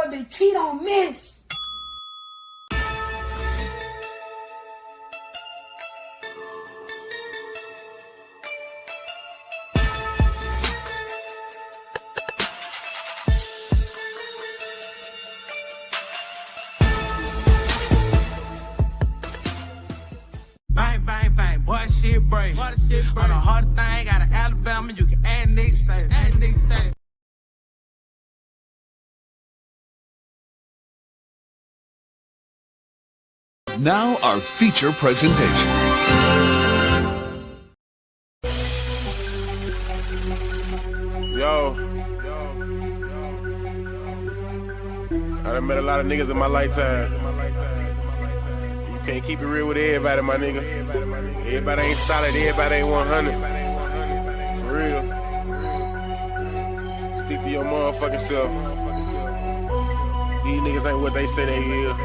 boy Big T don't miss. Bang, bang, bang, boy, shit break. On the hard thing, out of Alabama, you can add niggas say. Now our feature presentation. Yo, I done met a lot of niggas in my lifetime. You can't keep it real with everybody, my nigga. Everybody ain't solid, everybody ain't 100. For real. Stick to your motherfucking self. These niggas ain't what they say they is.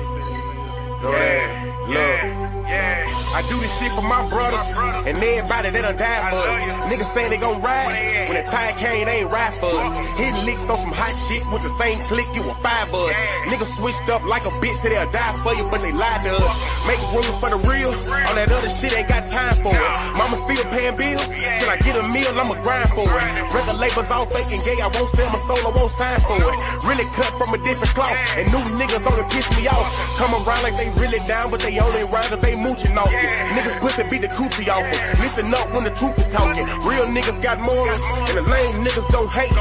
Know that? Look. I do this shit for my brothers and everybody that done died for us. Niggas say they gon' ride. When the time came, they ain't ride for us. Hitting licks on some hot shit with the same click, you a 5 buzz. Niggas switched up like a bitch, say they'll die for you, but they lied to us. Make room for the real. All that other shit ain't got time for it. Mama still paying bills. Till I get a meal, I'ma grind for it. Record labels all fake and gay, I won't sell my soul, I won't sign for it. Really cut from a different cloth. And new niggas only piss me off. Come around like they really down, but they only ride if they mooching off it. Niggas pussy beat the coochie off it. Listen up when the truth is talking. Real niggas got morals, and the lame niggas don't hate.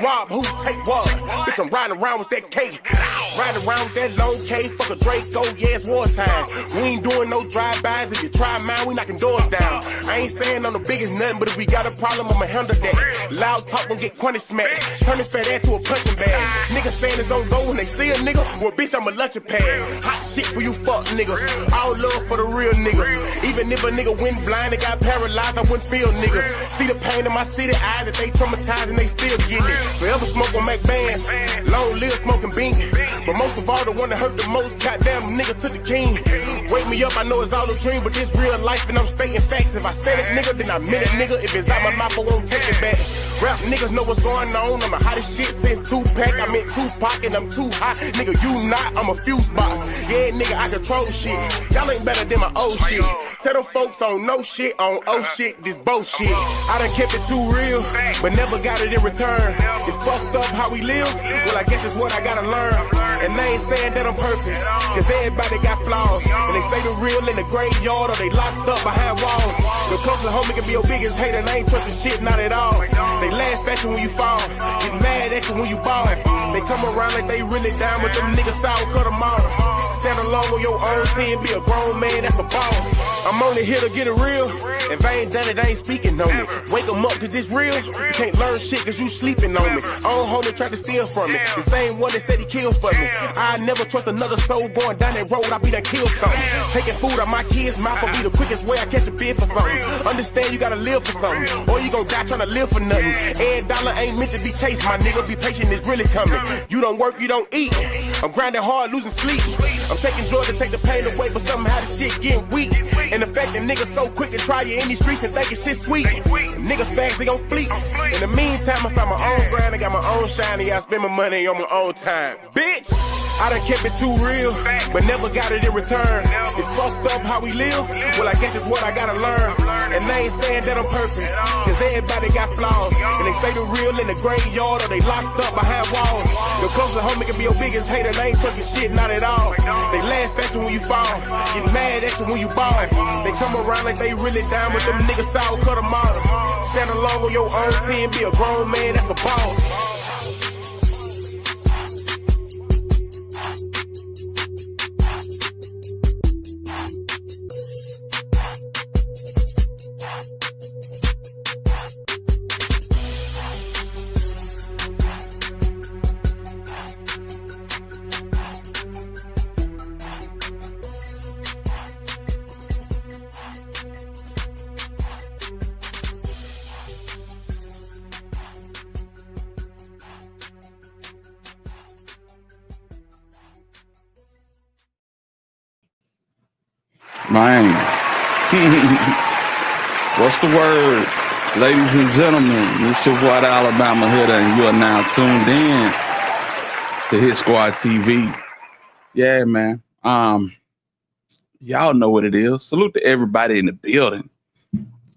Rob, who take what? Bitch, I'm riding around with that cake. Riding around with that long K. Fuck a Draco, yeah, it's wartime. We ain't doing no drive-bys. If you try mine, we knocking doors down. I ain't saying I'm the biggest nothing, but if we got a problem, I'ma handle that. Loud talk and get crunny smacked. Turn this fat ass to a punching bag. Niggas saying it's on go when they see a nigga. Well, bitch, I'm a lunching pad. Hot shit for you fuck niggas. All love for the real niggas. Even if a nigga went blind and got paralyzed, I wouldn't feel niggas. See the pain in my city eyes that they traumatized and they still getting it. Forever smoke on Mac bands. Long live smoking bean. But most of all, the one that hurt the most, goddamn nigga to the king. Wake me up, I know it's all a dream, but this real life and I'm stating facts. If I said it, nigga, then I meant it, nigga. If it's out my mouth, I won't take it back. Rap niggas know what's going on. I'm the hottest shit since Tupac. I meant Tupac and I'm too hot. Nigga, you not, I'm a fuse box. Yeah, nigga, I control shit. Y'all ain't better than my old shit. Tell them folks on no shit, on oh shit, this bullshit. I done kept it too real, but never got it in return. It's fucked up how we live. Well, I guess it's what I gotta learn. And they ain't saying that I'm perfect, cause everybody got flaws. And they say the real in the graveyard or they locked up behind walls. The closest homie can be your biggest hater and I ain't trusting shit, not at all. They laugh at you when you fall, get mad at you when you ball. They come around like they really down, but them niggas sour cut them off. Stand alone on your own team, be a grown man, that's a boss. I'm only here to get it real. If I ain't done it, I ain't speaking on it. Wake them up cause it's real. You can't learn shit cause you sleeping on me. Own homie tried to steal from me. The same one that said he killed for me. I never trust another soul going down that road, I be done killed something. Taking food out my kids' mouth will be the quickest way I catch a bid for something. Understand you gotta live for something, or you gon' die trying to live for nothing. Every dollar ain't meant to be chased, my nigga. Be patient, it's really coming. You don't work, you don't eat. I'm grinding hard, losing sleep. I'm taking drugs to take the pain away, but somehow this shit getting weak. And the fact that niggas so quick to try you in these streets and think it's shit sweet. Niggas fast, they gon' fleet. In the meantime, I found my own grind, I got my own shine, and I spend my money on my own time. Bitch, I done kept it too real, but never got it in return. It's fucked up how we live. Well, I guess it's what I gotta learn. And they ain't saying that I'm perfect, cause everybody got flaws. And they say the real in the graveyard or they locked up behind walls. Your closest homie can be your biggest hater, they ain't trusting shit, not at all. They laugh at you when you fall, get mad at you when you ball. They come around like they really down, but them niggas sour cut them off. Stand alone on your own team, be a grown man, that's a boss. Man, what's the word? Ladies and gentlemen, this is what Alabama hitter, and you are now tuned in to Hit Squad TV. Yeah, man. Y'all know what it is. Salute to everybody in the building.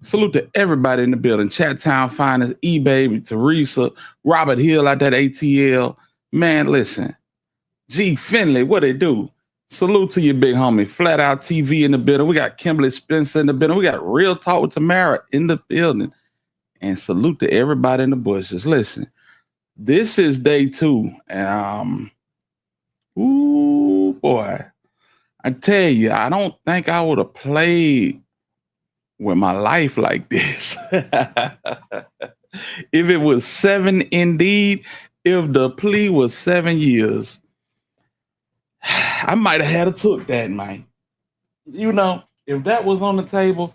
Salute to everybody in the building. Chat Town Finest, E-Baby, Teresa, Robert Hill out that ATL. Man, listen. G Finley, what it do? Salute to your big homie. Flat Out TV in the building. We got Kimberly Spencer in the building. We got Real Talk with Tamara in the building. And salute to everybody in the bushes. Listen, this is day 2. And ooh, boy. I tell you, I don't think I would have played with my life like this. If it was 7 indeed, if the plea was 7 years, I might have had to took that, man. You know, if that was on the table,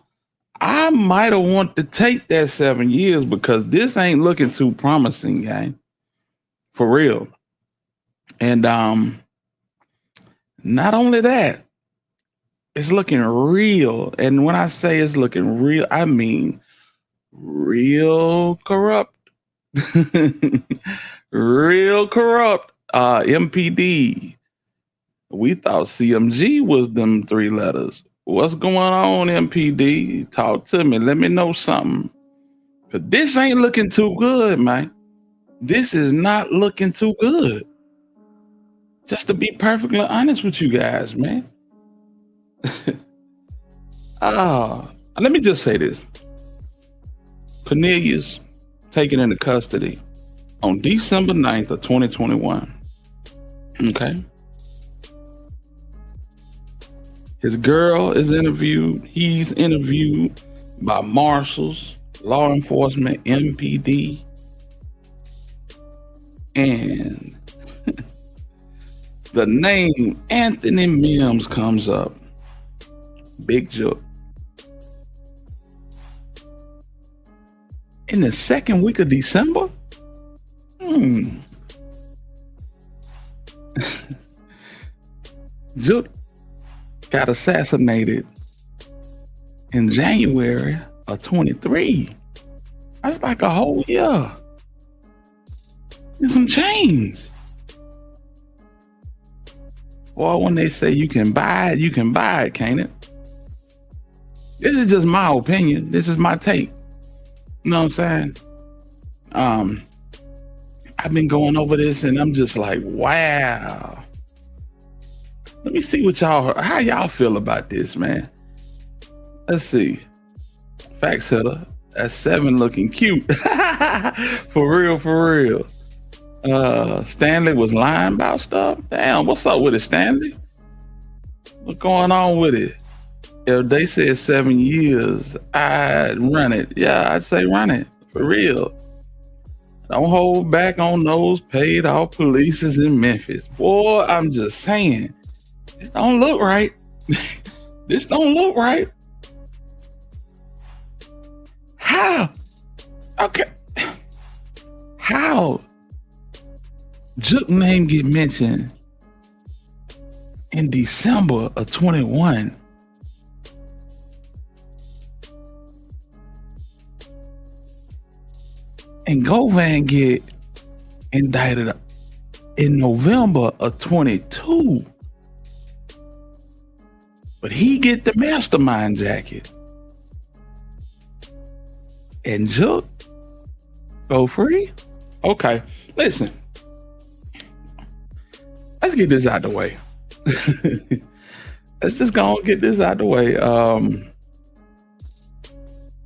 I might have wanted to take that 7 years because this ain't looking too promising, gang. For real. And not only that, it's looking real. And when I say it's looking real, I mean real corrupt. Real corrupt. MPD. We thought CMG was them 3 letters. What's going on, MPD? Talk to me. Let me know something. Cause this ain't looking too good, man. This is not looking too good. Just to be perfectly honest with you guys, man. Let me just say this. Cornelius taken into custody on December 9th of 2021. Okay. His girl is interviewed. He's interviewed by marshals, law enforcement, MPD. And the name Anthony Mims comes up. Big joke. In the second week of December? Jook got assassinated in January of 23. That's like a whole year. And some change. Well, when they say you can buy it, can't it? This is just my opinion. This is my take. You know what I'm saying? I've been going over this and I'm just like, wow. Let me see how y'all feel about this, man. Let's see. Facts hitter. That's 7 looking cute. For real. Stanley was lying about stuff. Damn, what's up with it, Stanley? What's going on with it? If they said 7 years, I'd run it. Yeah, I'd say run it. For real. Don't hold back on those paid off polices in Memphis. Boy, I'm just saying. This don't look right. This don't look right. How? Okay. How? Jook name get mentioned in December of 21. And Govan get indicted in November of 22. But he get the mastermind jacket. And Jook go free? Okay, listen. Let's get this out the way. Let's just go and get this out the way.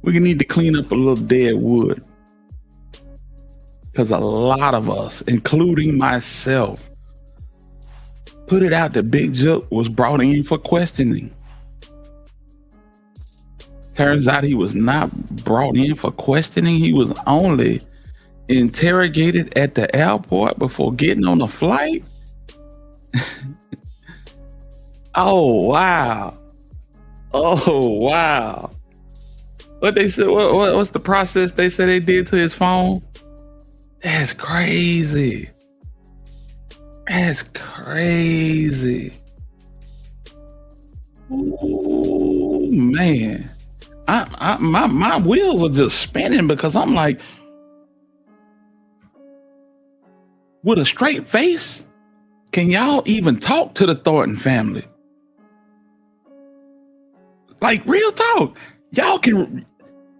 We need to clean up a little dead wood. Because a lot of us, including myself, put it out that Big Jook was brought in for questioning. Turns out he was not brought in for questioning. He was only interrogated at the airport before getting on a flight. Oh, wow. What they said, what's the process they said they did to his phone? That's crazy. Ooh, man. My wheels are just spinning because I'm like, with a straight face, Can y'all even talk to the Thornton family? Like, real talk. Y'all can,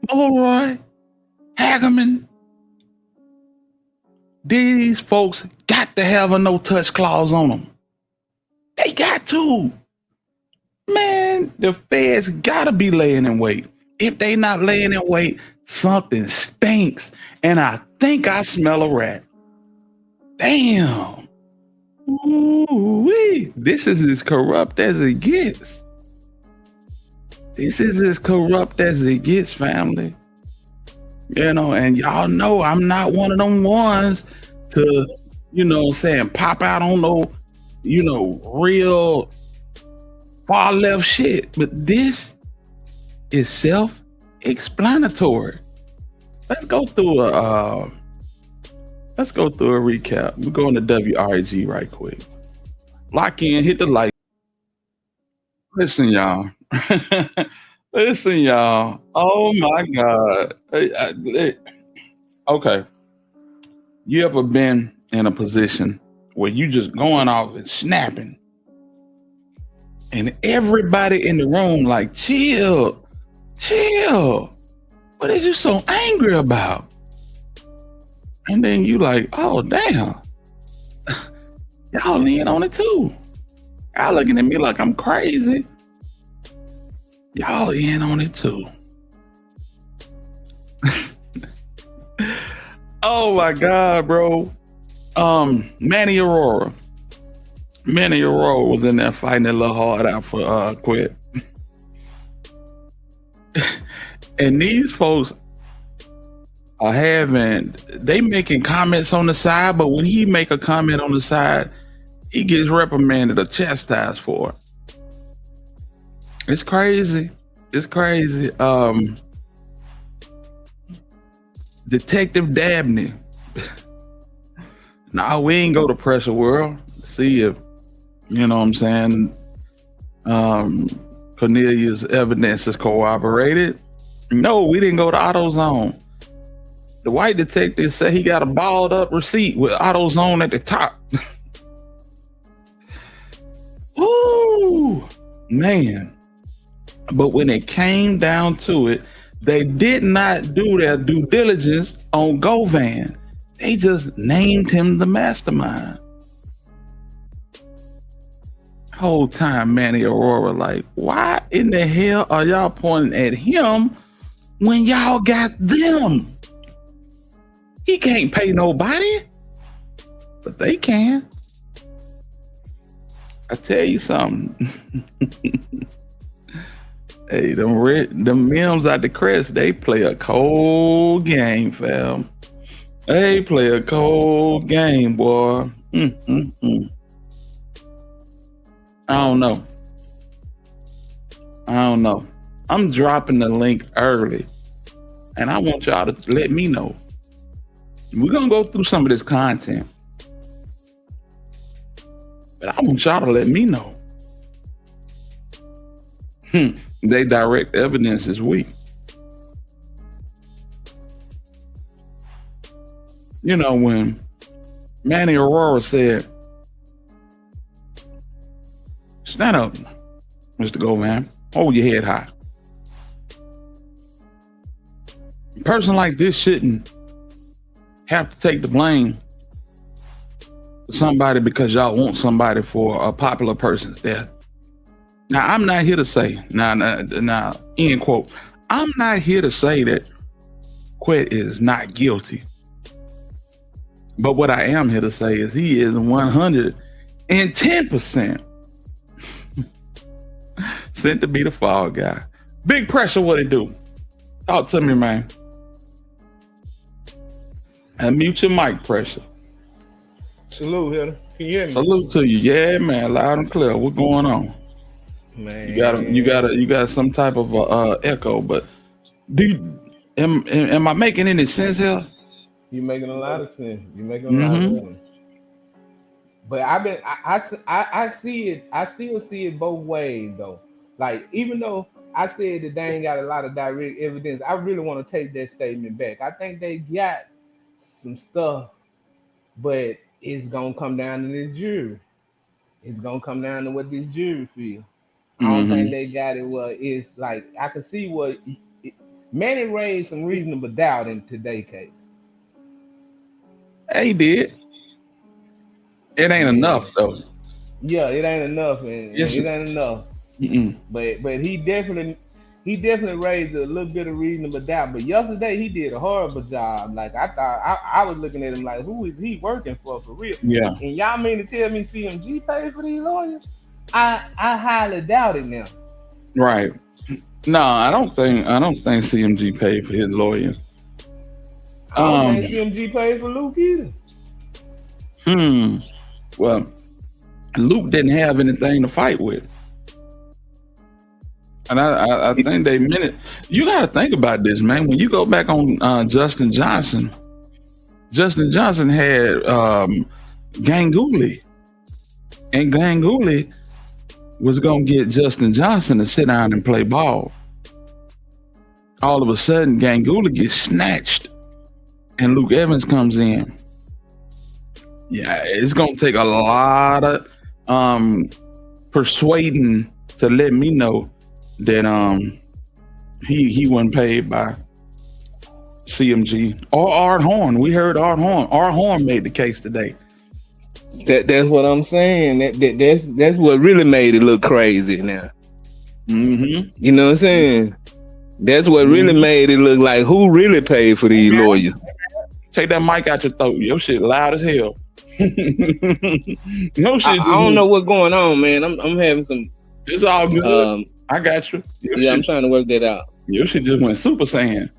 Mulroy, Hagerman, these folks got to have a no-touch clause on them. They got to. Man, the feds gotta be laying in wait. If they not laying in wait, something stinks. And I think I smell a rat. Damn. Ooh-wee. This is as corrupt as it gets. This is as corrupt as it gets, family. You know, and y'all know I'm not one of them ones to, you know, saying pop out on no, you know, real far left shit. But this is self-explanatory. Let's go through a recap. We're going to WRG right quick. Lock in, hit the like. Listen, y'all. Listen, y'all. Oh my God. Okay. You ever been in a position where you just going off and snapping, and everybody in the room like, chill. What is you so angry about? And then you like, oh damn. Y'all lean on it too. Y'all looking at me like I'm crazy. Y'all in on it too. Oh my God, bro. Manny Aurora was in there fighting a little hard out for Quit. And these folks are they making comments on the side, but when he make a comment on the side, he gets reprimanded or chastised for it. It's crazy. Detective Dabney. Nah, we ain't go to Pressure World. See if, you know what I'm saying, Cornelius' evidence is corroborated. No, we didn't go to AutoZone. The white detective said he got a balled up receipt with AutoZone at the top. Ooh, man. But when it came down to it, they did not do their due diligence on Govan. They just named him the mastermind. Whole time, Manny Aurora like, why in the hell are y'all pointing at him when y'all got them? He can't pay nobody, but they can. I tell you something. Hey, them Mims out the crest, they play a cold game, fam. They play a cold game, boy. I don't know. I'm dropping the link early, and I want y'all to let me know. We're gonna go through some of this content, but I want y'all to let me know. They direct evidence is weak. You know, when Manny Aurora said, stand up, Mr. Govan, hold your head high. A person like this shouldn't have to take the blame for somebody because y'all want somebody for a popular person's death. Now, I'm not here to say, now, end quote, I'm not here to say that Quet is not guilty. But what I am here to say is he is 110% sent to be the fall guy. Big Pressure, what it do? Talk to me, man. And mute your mic, Pressure. Salute, Heather. Can you hear me? Salute to you. Yeah, man, loud and clear. What's going on? Man, you got some type of echo, but am I making any sense here? You're making a lot of sense. But I see it. I still see it both ways though. Like, even though I said that they ain't got a lot of direct evidence, I really want to take that statement back. I think they got some stuff, but it's gonna come down to the jury. It's gonna come down to what this jury feel. I don't think Mm-hmm. they got it. Well, it's like I can see what Manny raised some reasonable doubt in today's case. He did. It ain't enough And though. yeah, it ain't enough, and Yes. it ain't enough. Mm-mm. But he definitely raised a little bit of reasonable doubt. But yesterday he did a horrible job. Like I thought, I was looking at him like, who is he working for real? Yeah. And y'all mean to tell me CMG paid for these lawyers? I highly doubt it now. Right. No, I don't think CMG paid for his lawyer. I don't Um. think CMG paid for Luke either. Hmm. Well, Luke didn't have anything to fight with, and I think they meant it. You got to think about this, man. When you go back on Justin Johnson had Ganguly, and Ganguly was gonna get Justin Johnson to sit down and play ball. All of a sudden, Ganguly gets snatched, and Luke Evans comes in. Yeah, it's gonna take a lot of persuading to let me know that he wasn't paid by CMG or Art Horn. We heard Art Horn. Art Horn made the case today. That's what I'm saying. That's what really made it look crazy now. Mm-hmm. You know what I'm saying? That's what really made it look like who really paid for these lawyers. Take that mic out your throat. Your shit loud as hell. Your shit. I don't know what's going on, man. I'm having some. It's all good. I got you. Yeah, I'm trying to work that out. Your shit just went super saiyan.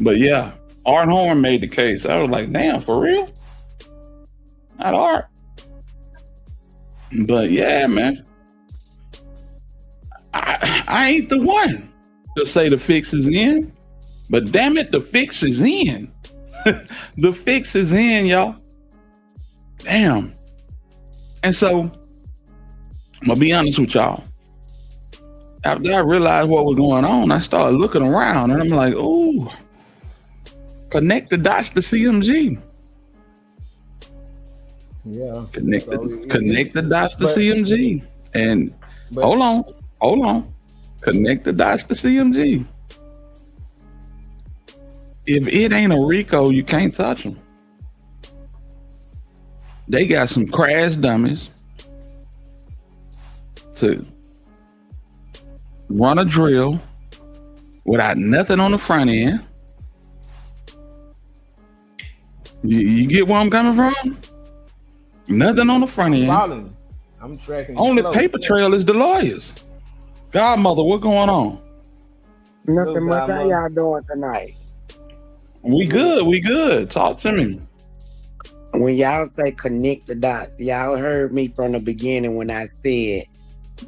But yeah, Art Horn made the case. I was like, damn, for real? Not Art. But yeah, man. I ain't the one to say the fix is in. But damn it, the fix is in. The fix is in, y'all. Damn. And so, I'm gonna be honest with y'all. After I realized what was going on, I started looking around and I'm like, ooh, connect the dots to CMG. Yeah. Connect the dots to CMG. And hold on. Connect the dots to CMG. If it ain't a Rico, you can't touch them. They got some crash dummies to run a drill without nothing on the front end. You get where I'm coming from? Nothing on the front end. I'm tracking. Only paper trail is the lawyers. Godmother, what's going on? Nothing much. How y'all doing tonight? We good. Talk to me. When y'all say connect the dots, y'all heard me from the beginning when I said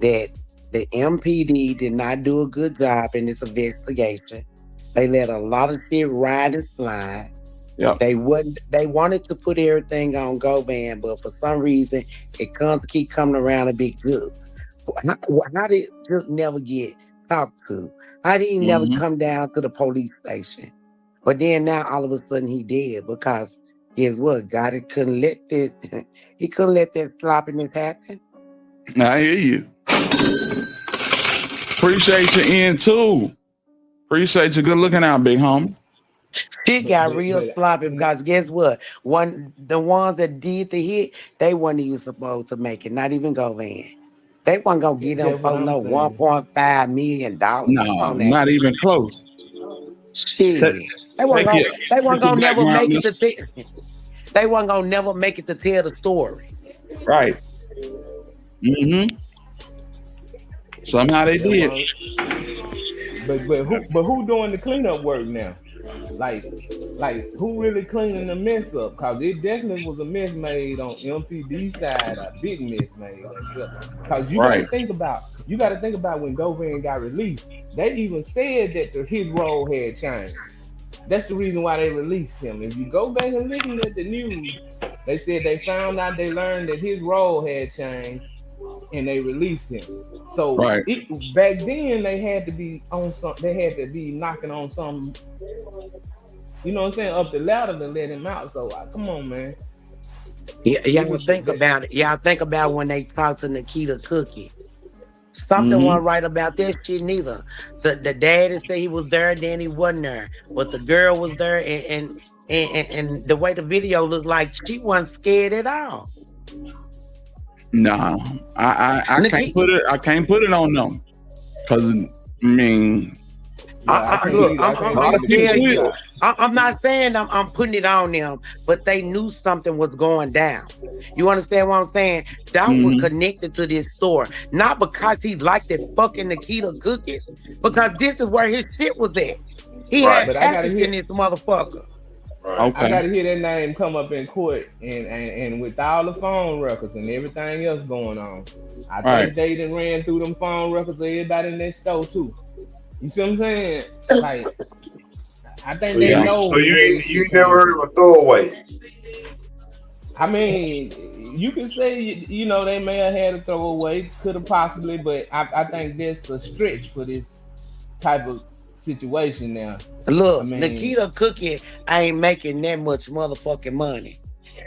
that the MPD did not do a good job in this investigation. They let a lot of shit ride and slide. Yep. They wanted to put everything on Govan, but for some reason it keep coming around a bit good. How did Duke never get talked to? How did he never come down to the police station? But then now all of a sudden he did, because guess what? God couldn't let that sloppiness happen. I hear you. Appreciate your end too. Appreciate you. Good looking out, big homie. Shit got real sloppy because guess what? The ones that did the hit, they weren't even supposed to make it. Not even Govan. They wasn't gonna get them for no $1.5 million. No, not even close. Shit. They weren't gonna never make it to they weren't gonna never make it to tell the story. Right. Somehow they did. But who doing the cleanup work now? Like who really cleaning the mess up? Cause it definitely was a mess made on MPD side, a big mess made. Cause you gotta think about when Govan got released. They even said that his role had changed. That's the reason why they released him. If you go back and listen at the news, they said they learned that his role had changed, and they released him. So back then they had to be on some. They had to be knocking on some. You know what I'm saying? Up the ladder to let him out. So come on, man. Yeah, y'all think about it. Y'all think about when they talked to Nikita Cookie. Something Mhm. wasn't right about that shit neither. The daddy said he was there, then he wasn't there. But the girl was there, and the way the video looked like, she wasn't scared at all. No, I can't Nikita, put it. I can't put it on them because I mean, Yeah, I can't look, either. I I'm can't a lot gonna of either people tell because you. will. I'm not saying I'm putting it on them, but they knew something was going down. You understand what I'm saying? That was Mhm. connected to this store, not because he liked that fucking Nikita cookies, because this is where his shit was at. He Right. had but I gotta packaged hear in this motherfucker. Right. I Okay. gotta hear that name come up in court and with all the phone records and everything else going on. I Right. think they done ran through them phone records of everybody in that store too. You see what I'm saying? Like I think So they Yeah. know so you where ain't this shit never came heard from. of a throwaway. I mean, you can say you know they may have had a throwaway, could have possibly, but I think that's a stretch for this type of situation now. I Look, mean, Nikita Cookie ain't making that much motherfucking money.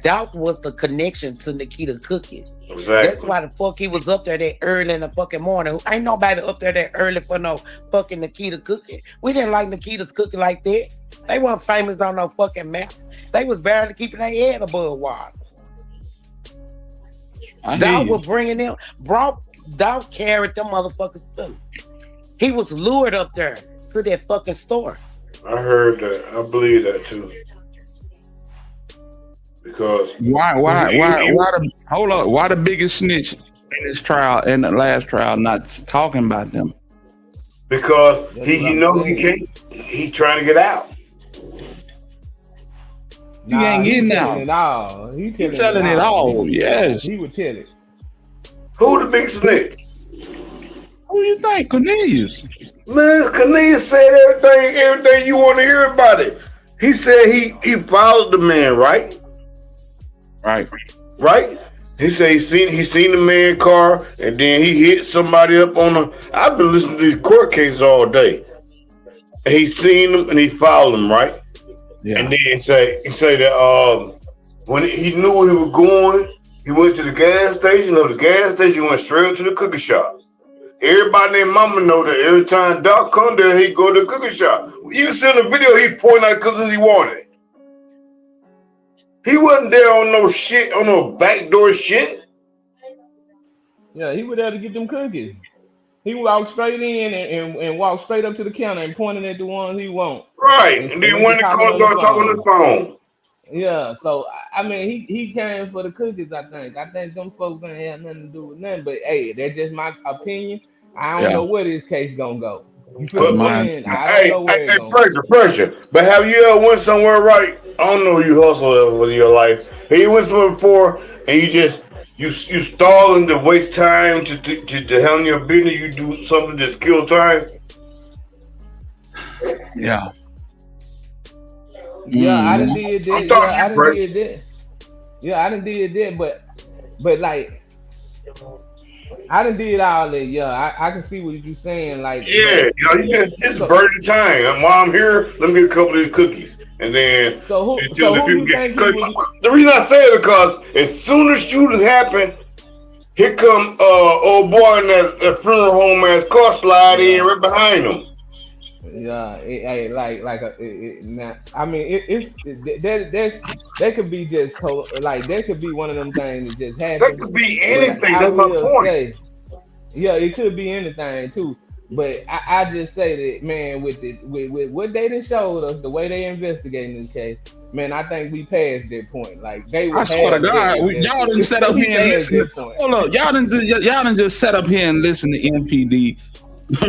That was the connection to Nikita Cookie. That's Exactly. why the fuck he was up there that early in the fucking morning. Ain't nobody up there that early for no fucking Nikita Cookie. We didn't like Nikita's Cookie like that. They weren't famous on no fucking map. They was barely keeping their head above water. I hear Dog you. was bringing them, brought, Dog carried them motherfuckers too. He was lured up there to that fucking store. I heard that. I believe that too. Because Why the hold up? Why the biggest snitch in this trial and the last trial not talking about them? because that's he what you I'm know he saying. can't he trying to get out. He Nah, ain't he getting telling out. it all. He He telling it telling it all. all. Yes. He would tell it. Who the big snitch? Who you think, Cornelius? Man, Cornelius said everything you want to hear about it. He said he followed the man, right? Right. Right? He said he seen the man car and then he hit somebody up on the. I've been listening to these court cases all day. And he seen them and he followed them, right? Yeah. And then he say that when he knew where he was going, he went to the gas station. Or the gas station went straight to the cookie shop. Everybody and mama know that every time Doc come there, he go to the cookie shop. You see in the video, he pointing out cookies he wanted. He wasn't there on no shit, on no backdoor shit. Yeah, he would have to get them cookies. He walked straight in and walked straight up to the counter and pointed at the ones he want Right. And and then went to when the talking car on the started talking on the phone. phone. Yeah, so I mean he came for the cookies. I think them folks ain't have nothing to do with nothing. But hey, that's just my opinion. I don't Yeah. know where this case gonna go. You feel That's what I'm But mine. saying? I don't know where it gonna go. pressure. But have you ever went somewhere right? I don't know you hustle ever in your life. Have you went somewhere before and you stalling to waste time to handle your business, you do something to kill time? Yeah. Yeah, I done Mhm. did I'm that. talking Yeah, to I you, done pressure. did that. Yeah, I done did that. But like I done did all that. Yeah, I can see what you saying. Like, Yeah, but you just it's so burning time. And while I'm here, let me get a couple of these cookies. And then until the who people you get think he 'cause was? the reason I say it because as soon as shooting happened, here come old boy in that funeral home ass car slide in Yeah. right behind him. Yeah, like now. I mean, that could be just like that could be one of them things that just That happened. could be But anything. I That's my will point. say, yeah, it could be anything too. But I just say that man, with what they done showed us, the way they investigating this case, man, I think we passed that point. Like they I would swear to have that God, y'all didn't invested. set up We here and passed listen. that point. Hold up, y'all didn't just set up here and listen to MPD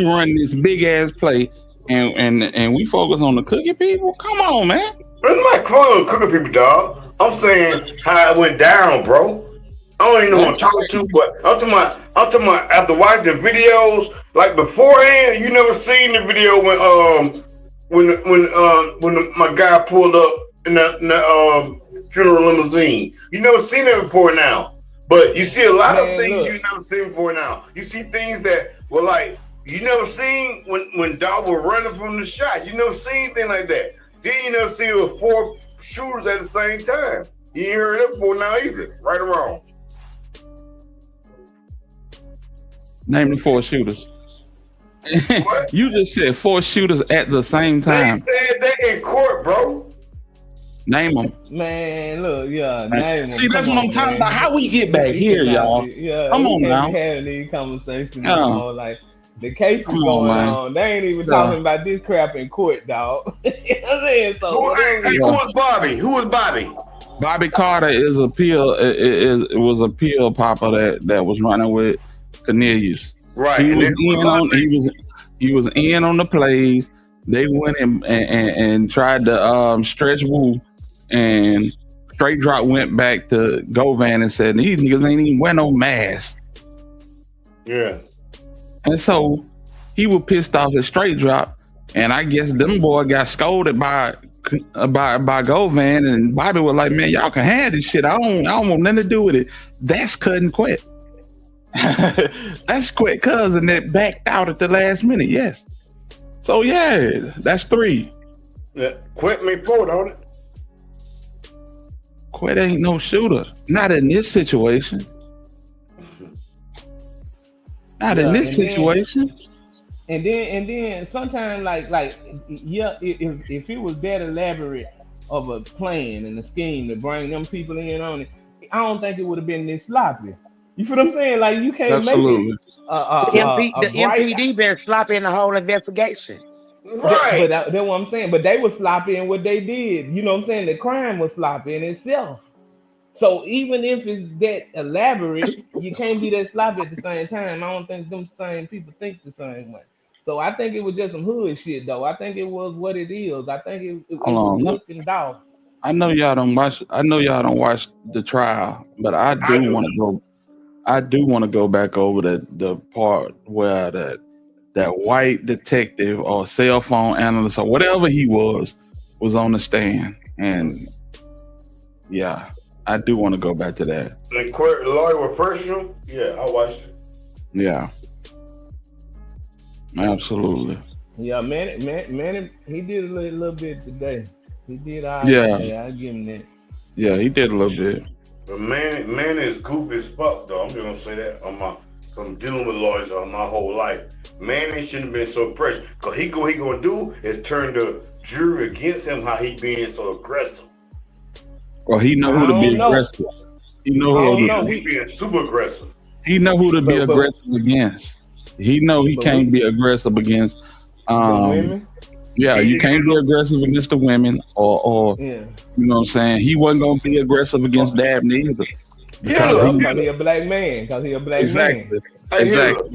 run this big ass play, and we focus on the cookie people. Come on, man. It's not calling cooking people, dog. I'm saying how it went down, bro. I don't even know who That's I'm talking to, crazy. but I'm talking about after watching the videos, like beforehand, you never seen the video when my guy pulled up in the funeral limousine. You never seen that before now. But you see a lot of Man, things look, you never seen before now. You see things that were like you never seen when dog was running from the shot. You never seen anything like that. Then you never see it with four shooters at the same time. You ain't heard that before now either. Right or wrong? Name the 4 shooters. You just said 4 shooters at the same time. They said that in court, bro. Name them. Man, look, name them. See, that's what I'm talking about. How we get back here, y'all? Come on now. Having these conversations, like the case is going on. They ain't even talking about this crap in court, dog. You know what I'm saying? So who was Bobby? Who was Bobby? Bobby Carter is a pill. It was a pill popper that was running with Cornelius. Right. He was in on the plays. They went and tried to stretch Wu, and Straight Drop went back to Govan and said these niggas ain't even wear no mask. Yeah. And so he was pissed off at Straight Drop, and I guess them boy got scolded by Govan, and Bobby was like, "Man, y'all can have this shit. I don't want nothing to do with it." That's cut and quit. That's quit cousin that backed out at the last minute. Yes. So yeah, that's 3. Yeah. Quit me 4, don't it? Quit ain't no shooter. Not in this situation. Not in this situation. And then sometimes if it was that elaborate of a plan and a scheme to bring them people in on it, I don't think it would have been this sloppy. You feel what I'm saying? Like you can't make it. The MPD been sloppy in the whole investigation. Right. But that's what I'm saying. But they were sloppy in what they did. You know what I'm saying? The crime was sloppy in itself. So even if it's that elaborate, you can't be that sloppy at the same time. I don't think them same people think the same way. So I think it was just some hood shit, though. I think it was what it is. I think it was looking dog. I know y'all don't watch. I know y'all don't watch the trial, but I do want to go. I do want to go back over the part where that white detective or cell phone analyst or whatever he was on the stand, and yeah, I do want to go back to that. The court lawyer was personal. Yeah, I watched it. Yeah, absolutely. Yeah, man, he did a little bit today. He did. I give him that. Yeah, he did a little bit. But man is goofy as fuck, though. I'm just gonna say that from dealing with lawyers all my whole life. Man, it shouldn't have been so pressed. Cause he gonna do is turn the jury against him. How he being so aggressive. Well, he know who to be aggressive. He know who he being super aggressive. He know who to be aggressive against. He know he can't be aggressive against women. Yeah, you can't be aggressive against the women or you know what I'm saying? He wasn't gonna be aggressive against Dabney either. Because he a black man. Because he a black man. Exactly.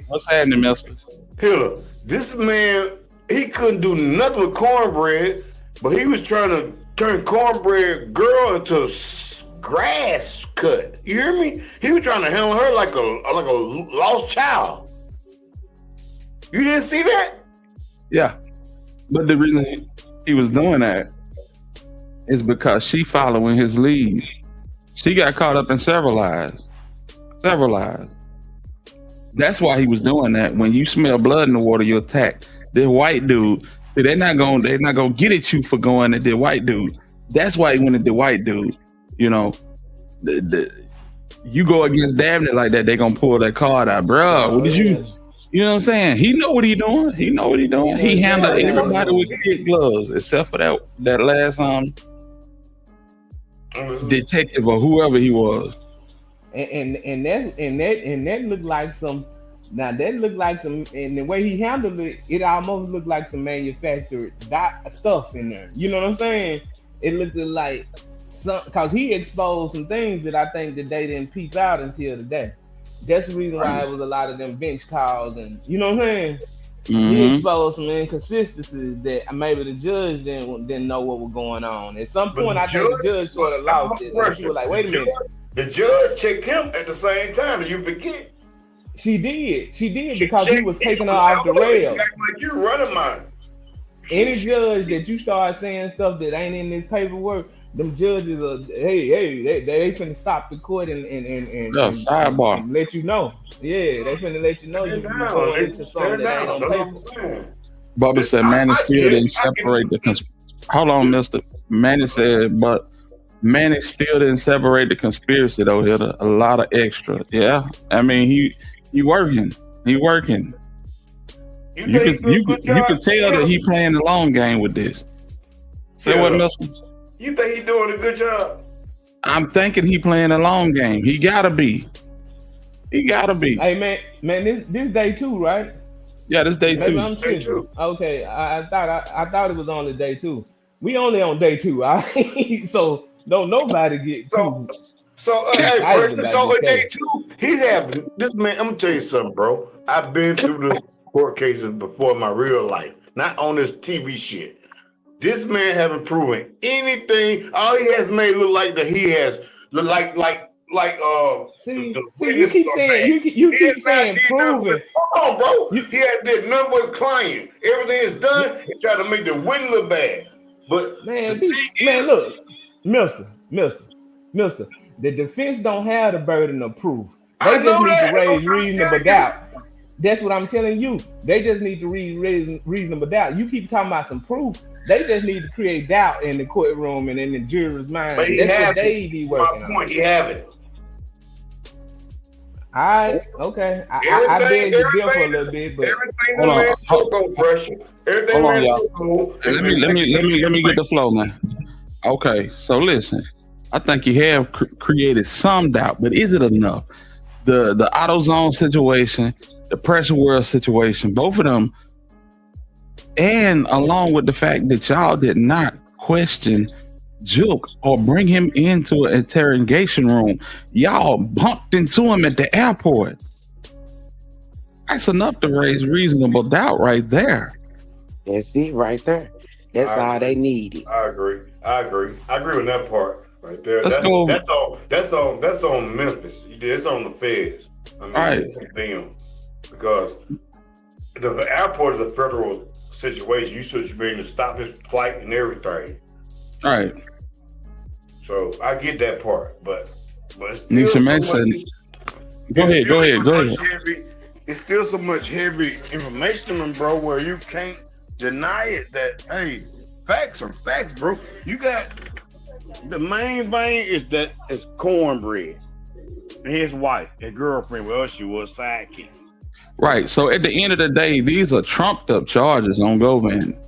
What's happening, mister? Hiller, this man, he couldn't do nothing with cornbread, but he was trying to turn cornbread girl into grass cut. You hear me? He was trying to handle her like a lost child. You didn't see that? Yeah. But the reason he was doing that is because she following his lead. She got caught up in several lies. That's why he was doing that. When you smell blood in the water, you attack. This white dude, they're not gonna get at you for going at the white dude. That's why he went at the white dude. You know, you go against Dabney like that, they're gonna pull that card out, bro. What did you? You know what I'm saying? He know what he doing. He handled everybody with kid gloves except for that last detective or whoever he was. And that looked like some. Now that looked like some, and the way he handled it, it almost looked like some manufactured stuff in there. You know what I'm saying? It looked like some, because he exposed some things that I think that they didn't peep out until today. That's the reason why it was a lot of them bench calls, and you know what I'm saying. Mm-hmm. He exposed some inconsistencies that maybe the judge didn't know what was going on. At some point, I think the judge sort of lost it. And she was like, "Wait a minute." The judge checked him at the same time. And you forget. She did because he was taking her off the rail. Like you running mine. Any judge that you start saying stuff that ain't in this paperwork, them judges are they finna stop the court and sidebar and let you know. Yeah, they finna let you know you're going into something that ain't on paper. Bubba said, man, still didn't separate the hold on, Mister Manny said, but Manny still didn't separate the conspiracy though. Hit a lot of extra. Yeah, I mean he working. He working. You think he can do a you can good you job? can tell that he playing the long game with this. Say what, Yeah. Mister? You think he doing a good job? I'm thinking he playing a long game. He gotta be. He gotta be. Hey man, this day two, right? Yeah, this day Maybe two. I'm Day tripping. two. Okay, I thought it was only day two. We only on day two, all right? So don't nobody get So, too hey, bro. excited about So this in day case. two, he's having this man. I'm gonna tell you something, bro. I've been through the court cases before in my real life, not on this TV shit. This man haven't proven anything. All he has made look like that he has look the See, you witnesses keep are saying bad. you He has keep not saying did nothing with proving. hold on, bro. You, He has did nothing with client. Everything is you done. He tried to make the witness look bad. But the thing man, is, look, Mister. The defense don't have the burden of proof. I They just know need to that. I'm raise trying to reasonable tell you. doubt. That's what I'm telling you. They just need to raise reasonable doubt. You keep talking about some proof. They just need to create doubt in the courtroom and in the jurors' But mind. he That's what haven't. they be My working on. point, he haven't. All right, okay. I Everything, beg to differ a everything, little bit, but everything the Hold on, man spoke on pressure. Everything hold the on, man y'all. spoke on has been Let me get the flow, man. Okay, so listen, I think you have created some doubt, but is it enough? The AutoZone situation, the pressure world situation, both of them, and along with the fact that y'all did not question Juke or bring him into an interrogation room, y'all bumped into him at the airport. That's enough to raise reasonable doubt right there. That's it right there. That's I all agree. they needed. I agree. I agree with that part right there. Let's go. That's on Memphis. It's on the feds. I mean, Right. it's them because the airport is a federal situation. You should be able to stop his flight and everything. All right. So I get that part, but it's still Nisha so Mason. much- Go it's ahead. still Go so ahead. Go ahead. much heavy- It's still so much heavy information, bro, where you can't deny it that, hey, facts are facts, bro. You got the main thing is that it's cornbread. And his wife, his girlfriend, well, she was sidekick. Right. So at the end of the day, these are trumped up charges on Govan.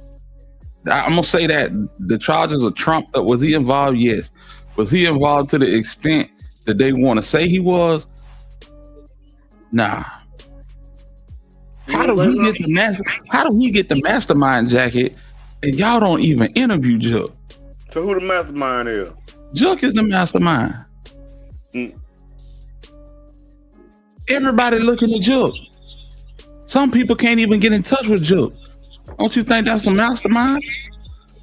I'm gonna say that the charges are trumped up. Was he involved? Yes. Was he involved to the extent that they want to say he was? Nah. How do he get the mastermind jacket and y'all don't even interview Juke? So who the mastermind is? Juke is the mastermind. Mm. Everybody looking at Juke. Some people can't even get in touch with Juke. Don't you think that's a mastermind?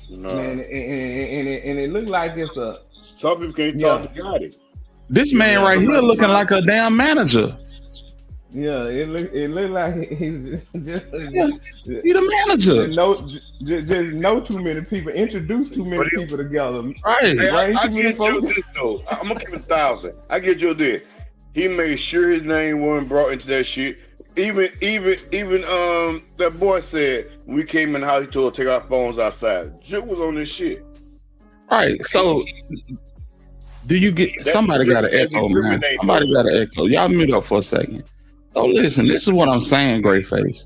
No. man, and it looked like it's a Some people can't talk to Gotti. This man right here looking like a damn manager. yeah. It looked like he's just He the manager. just know too many people, introduce too many people together. Right. Hey, Bring I too many get you folks. this though. I'm gonna give it 1,000. I get you this. He made sure his name wasn't brought into that shit. Even that boy said when we came in the house, he told us to take our phones outside. Juke was on this shit. Right. So do you get somebody got an echo, man? Somebody got an echo. Y'all mute up for a second. So listen, this is what I'm saying, Greyface.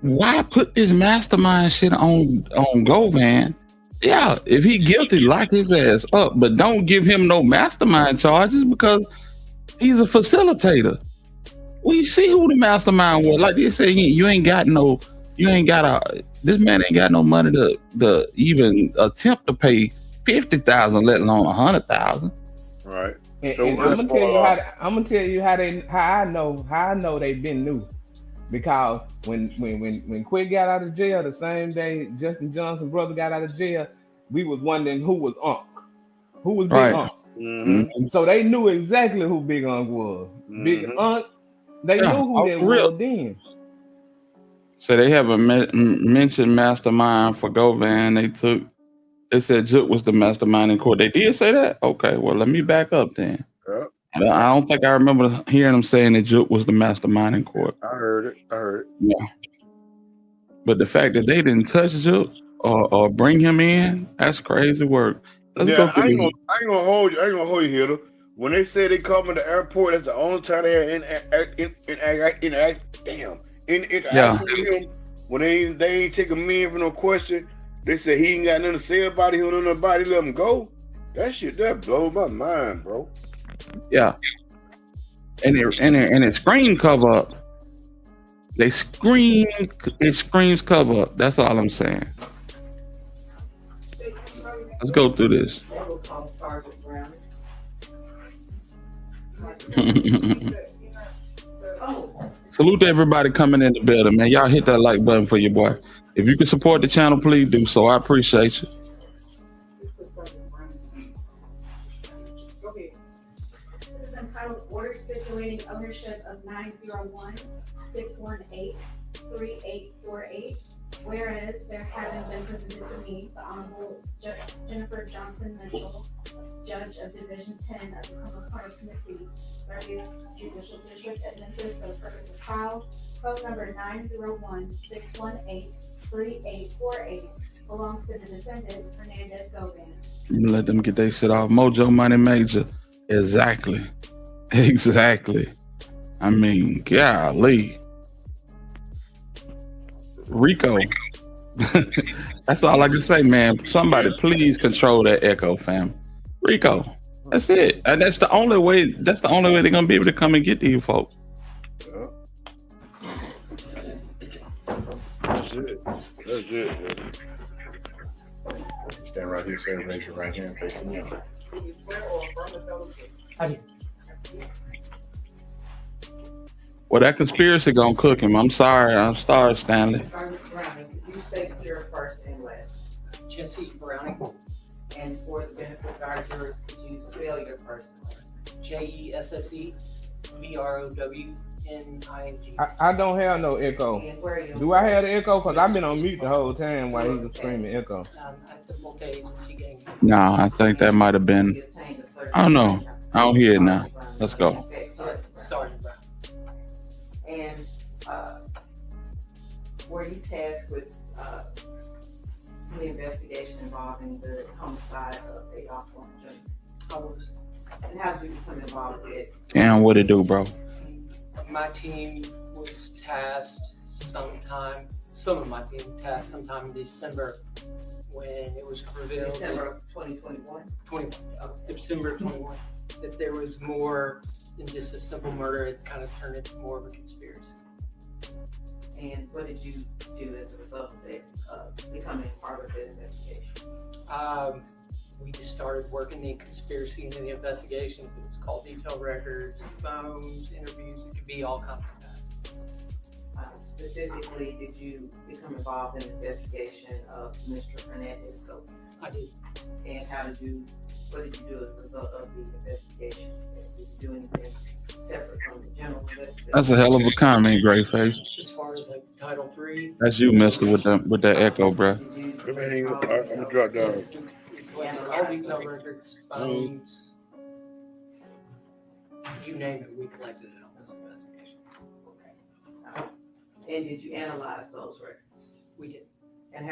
Why put this mastermind shit on Govan? Yeah, if he guilty, lock his ass up, but don't give him no mastermind charges because he's a facilitator. We see who the mastermind was. Like they say, this man ain't got no money to even attempt to pay 50,000, let alone 100,000. Right. And, So and I'm gonna tell you how I know they been new, because when Quick got out of jail the same day Justin Johnson's brother got out of jail, we was wondering who was Big Right. Unc. Mm-hmm. So they knew exactly who Big Unc was. Big Mhm. Unc, they Yeah, knew who oh, that for real. was then. So they haven't mentioned mastermind for Govan. They said Juke was the mastermind in court. They did say that? Okay, well, let me back up then. Yeah, I don't think I remember hearing them saying that Juke was the mastermind in court. I heard it. Yeah. But the fact that they didn't touch Juke or bring him in. That's crazy work. Let's go Yeah, through this. I ain't gonna hold you. I ain't gonna hold you, Hitter. When they say they come in the airport, that's the only time they interaction with him. When they ain't taking me in for no question, they say he ain't got nothing to say about it. He don't know nobody. Let him go. That shit that blows my mind, bro. Yeah, and it screen cover up. It screams cover up. That's all I'm saying. Let's go through this. Salute to everybody coming in the building, man. Y'all hit that like button for your boy. If you can support the channel, please do so. I appreciate you. This is entitled Order Stipulating Ownership of 901-618-3848. Whereas there having been presented to me the Honorable Jennifer Johnson Mitchell, Judge of Division 10 of the Criminal Court of Tennessee, 30th Judicial District at Memphis for the purpose of trial, phone number 901-618-3848 belongs to the defendant, Hernandez Govan. Let them get their shit off. Mojo Money Major. Exactly. I mean, golly. Rico. That's all I can say, man. Somebody please control that echo, fam. Rico. That's it. And that's the only way they're gonna be able to come and get to you folks. That's it. Stand right here, sir. Raise your right hand facing me. Well, that conspiracy gonna cook him. I'm sorry, Stanley. You state your first and last. Jesse Browning. And for the benefit of our jurors, could you spell your first and last? JESSE BROWNING. I don't have no echo. Do I have the echo? Because I've been on mute the whole time while he was screaming echo. At the multi-agency game. No, I think that might have been. I don't know. I don't hear it now. Let's go. Sorry. And were you tasked with the investigation involving the homicide of Adolph Warren? I was. And how did you become involved with it? And what it do, bro? My team was tasked sometime. Some of my team tasked sometime in December when it was revealed. December of 2021. December 21. That there was more than just a simple murder. It kind of turned into more of a conspiracy. And what did you do as a result of it, becoming part of the investigation? We just started working the conspiracy into the investigation. It was called detailed records, phones, interviews. It could be all kinds of things. Specifically, did you become involved in the investigation of Mr. Hernandez? I did. And what did you do as a result of the investigation? Did you do anything separate from the general investigation? That's a hell of a comment, Gray Face. As far as like Title III. That's you, mister, with that echo, bro. I'm gonna drop down. All detailed records, phones, you name it, we collected it on this investigation. And did you analyze those records? We did. And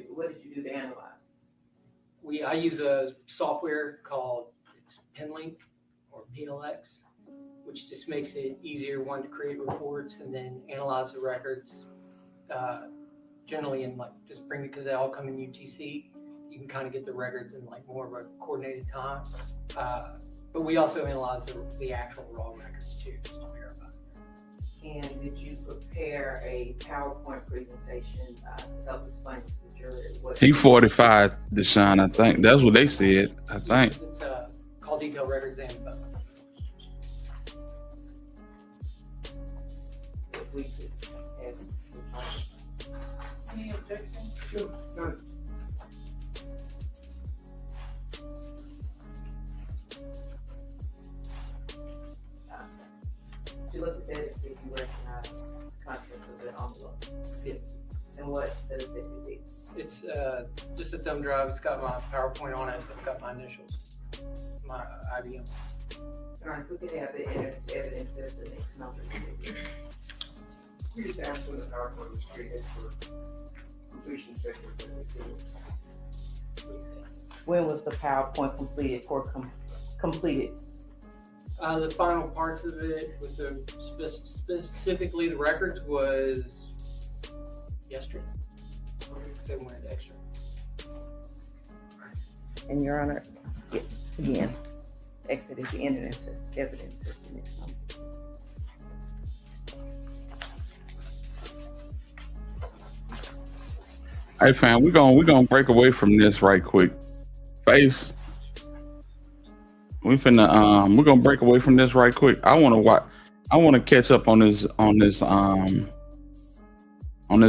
what did you do to analyze? I use a software called Penlink or PLX, which just makes it easier, one, to create reports and then analyze the records. Generally in just bring it, because they all come in UTC. You can kind of get the records in more of a coordinated time. But we also analyze the actual raw records too, just to verify. And did you prepare a PowerPoint presentation to help explain to the jury what? He 45, Deshaun, I think. That's what they said, I think. It's called detailed records and photos. If we could have any objections? Sure. None. You look at that and see if you recognize the contents of the envelope. Yes. And what does it be? It's just a thumb drive. It's got my PowerPoint on it. It's got my initials, my IBM. All right, we could have the evidence as the next number. We just asked when the PowerPoint was created for completion certificate. When was the PowerPoint completed completed? The final parts of it, with the specifically the records, was yesterday. They wanted extra. And Your Honor, again, exit at the end of the evidence at the next time. Hey fam, we're gonna break away from this right quick. Face. We're gonna break away from this right quick. I wanna catch up on this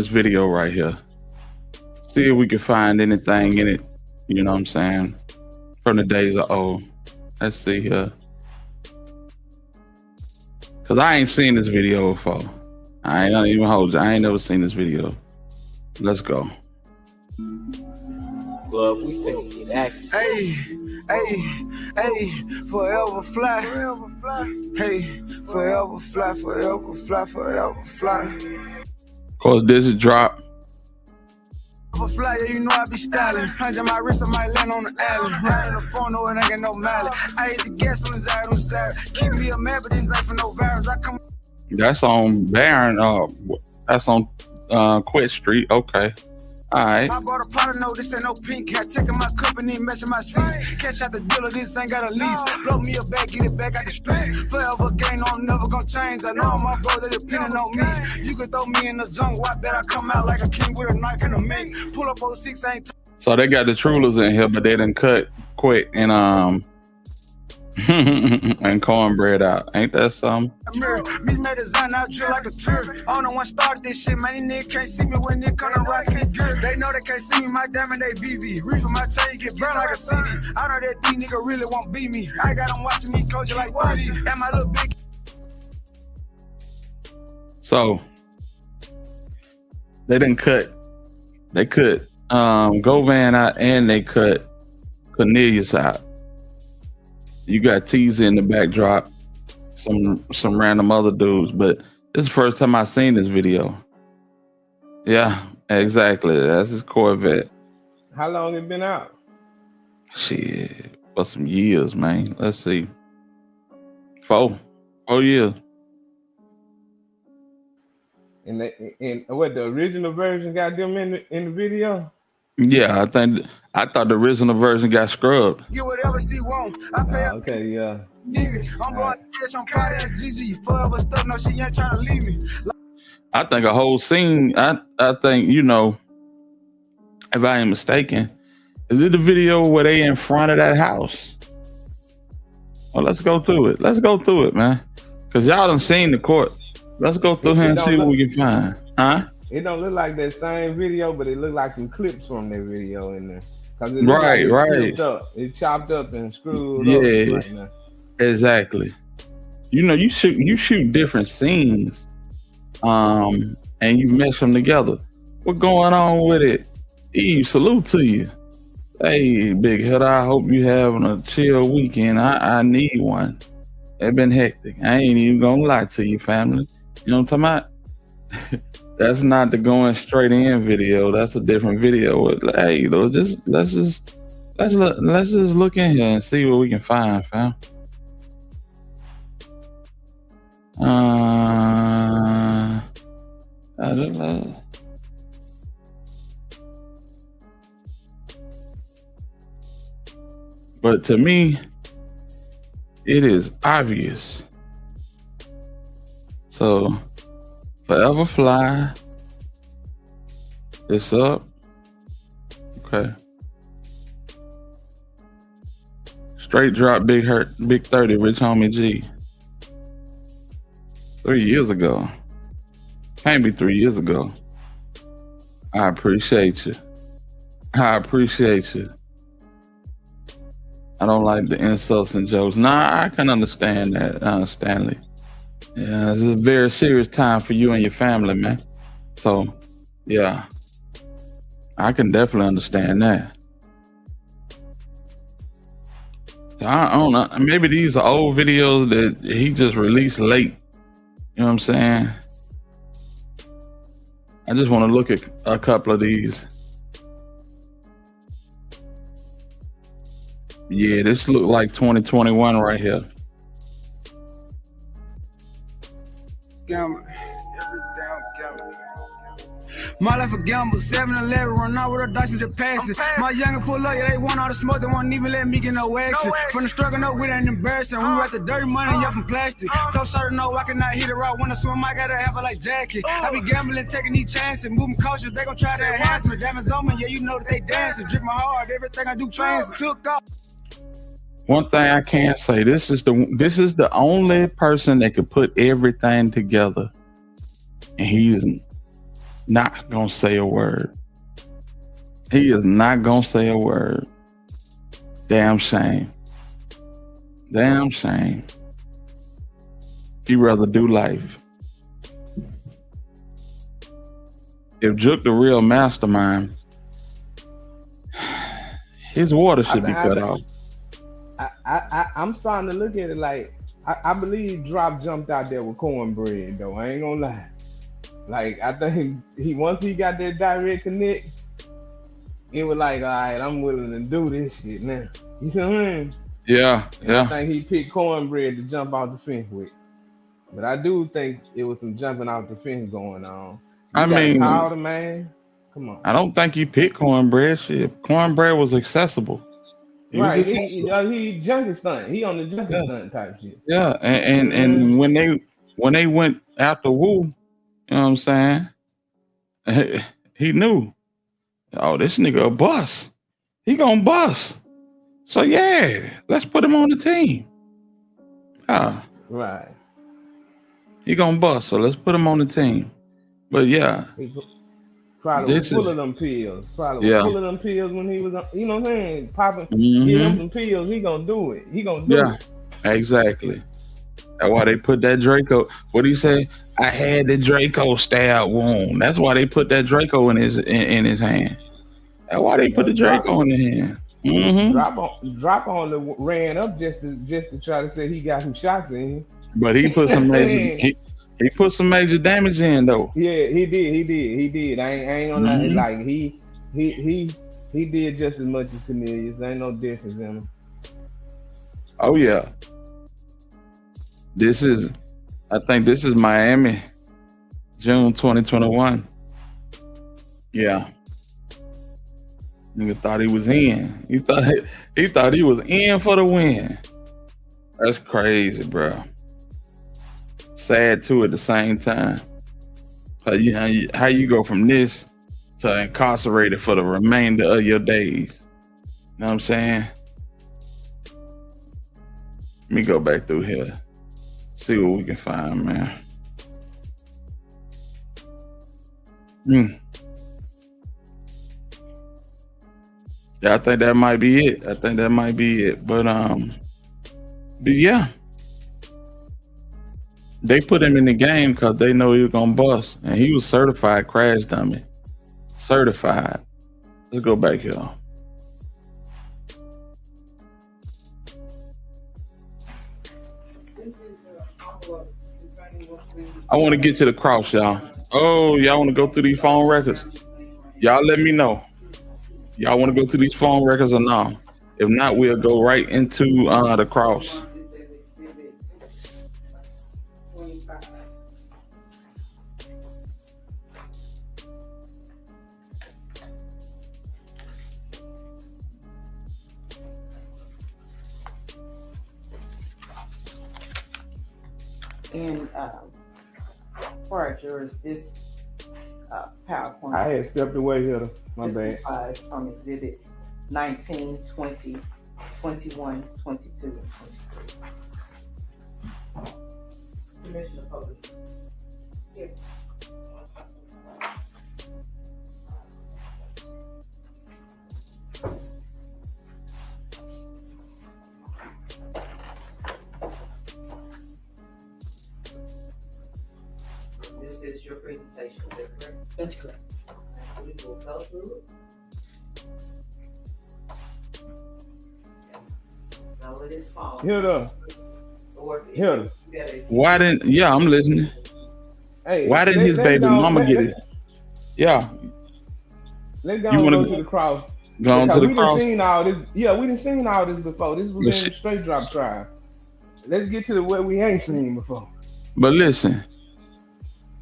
video right here. See if we can find anything in it, you know what I'm saying, from the days of old. Let's see here. Cause I ain't seen this video before. I ain't gonna even hold you. I ain't never seen this video. Let's go. Glove, we finna get active. Hey, forever fly. Hey, forever fly, forever fly, forever fly. Of course, this is drop. Fly, yeah, you know I be styling. Punching my wrist, I might land on the island. Riding the phone, no, it ain't got no mileage. I hit the gas on the side, on the side. Keep me a map, but this ain't for no virus. I come. That's on Barron. That's on Quit Street. Okay. All right. I bought a pot of no, this ain't no pink hat. Taking my company, matching my seats. Cash out the dealer, this ain't got a lease. Blow me a bag, get it back out the streets. Forever gain, no, I'm never gonna change. I know my brother depending on me. You can throw me in the jungle, I bet I come out like a king with a knife and a make. Pull up 06, ain't. So they got the Trulers in here, but they done cut Quick and and Cornbread out. Ain't that something? Me made design out drill like a tour. I don't know when start this shit, man. These niggas can't see me when they come to rockin' it good. They know they can't see me, my diamond, they BB. Reach for my chain, get burned like a CD. I know that these niggas really won't beat me. I got them watching me close like Woody. And my little big. So they didn't cut. They cut Govan out and they cut Cornelius out. You got Teaser in the backdrop, some random other dudes, but this is the first time I seen this video. Yeah, exactly. That's his Corvette. How long it been out? Shit, for some years, man. Let's see. 4 years. And what, the original version got them in the video? Yeah, I thought the original version got scrubbed. Get whatever she want. I pay her. Okay, yeah. I'm going to catch on party at GG. Forever stuff, no, she ain't trying to leave me. I think a whole scene, I think, you know, if I ain't mistaken, is it the video where they in front of that house? Well, let's go through it. Let's go through it, man. Because y'all done seen the court. Let's go through here and see what we can find. Huh? It don't look like that same video, but it look like some clips from that video in there. Right, right. It's chopped up and screwed up right now. Exactly. You know, you shoot different scenes, and you mesh them together. What's going on with it? Eve, salute to you. Hey, big head, I hope you having a chill weekend. I need one. It's been hectic. I ain't even gonna lie to you, family. You know what I'm talking about? That's not the going straight in video. That's a different video. Hey, let's just look in here and see what we can find, fam. But to me, it is obvious. So, Forever Fly. It's up. Okay. Straight drop, Big 30, Rich Homie G. 3 years ago. Can't be 3 years ago. I appreciate you. I appreciate you. I don't like the insults and jokes. Nah, I can understand that, Stanley. Yeah, it's a very serious time for you and your family, man. So, yeah, I can definitely understand that. So I don't know. Maybe these are old videos that he just released late. You know what I'm saying? I just want to look at a couple of these. Yeah, this look like 2021 right here. My life a gamble, 7-11, run out with a dice and just pass it. My youngin' pull up, yeah, they want all the smoke, they won't even let me get no action. From the struggle, no, we ain't embarrassing. We write the dirty money up in plastic. Told Shorty, no, I cannot hit it right when I swim, I gotta have a like jacket. I be gambling, taking these chances, moving cautious, they gon' try to enhance me. Diamonds on me, yeah, you know that they dancing. Drip my heart, everything I do fancy. Took off. One thing I can't say, this is the only person that could put everything together, and he is not gonna say a word. He is not gonna say a word. Damn shame. Damn shame. He'd rather do life. If Jook the real mastermind, his water should be cut off. I'm starting to look at it like I believe Drop jumped out there with cornbread though. I ain't gonna lie. Like I think once he got that direct connect, it was like, all right, I'm willing to do this shit now. You see what I mean? Yeah. I think he picked cornbread to jump off the fence with. But I do think it was some jumping off the fence going on. I mean, call the man. Come on. I don't think he picked cornbread. Shit, cornbread was accessible. Right, he junkie stunt. He on the junkie stunt type shit. Yeah, and when they went after Wu, you know what I'm saying? He knew, oh, this nigga a bust. He gonna bust. So yeah, let's put him on the team. Right. He gonna bust, so let's put him on the team. But yeah. Probably was full of them pills. Probably was full of them pills when he was, you know what I'm saying? Popping, give him some pills, he gonna do it. He gonna do it. Exactly. That's why they put that Draco. What do you say? I had the Draco stab wound. That's why they put that Draco in his hand. That's why they put the Draco in his hand. Mm-hmm. Drop on ran up just to try to say he got some shots in him. But he put some major he put some major damage in though. Yeah, he did. I ain't gonna lie. Like he did just as much as Cornelius. There ain't no difference in him. Oh yeah. I think this is Miami, June 2021. Yeah. Nigga thought he was in. He thought he was in for the win. That's crazy, bro. Sad too at the same time. How you go from this to incarcerated for the remainder of your days? You know what I'm saying? Let me go back through here. See what we can find, man. Yeah, I think that might be it. But yeah. They put him in the game because they know he was gonna bust. And he was certified crash dummy. Certified. Let's go back here. I want to get to the cross, y'all. Oh, y'all want to go through these phone records? Y'all let me know. Y'all want to go through these phone records or not? If not, we'll go right into the cross. And for our jurors, this PowerPoint. I had stepped away here. My bad. Is from exhibits 19, 20, 21, 22, and 23. Commissioner Public. Here. This is your presentation, is that correct? That's correct. We will go through it. Now let this fall. Here. Why didn't? Yeah, I'm listening. Hey, why didn't his baby mama get it? Yeah. Let's go You and want go to to the cross. go on to Because the we done cross? seen all this. Yeah, we done seen all this before. This was But, in the straight drop trial. Let's get to the what we ain't seen before. but listen,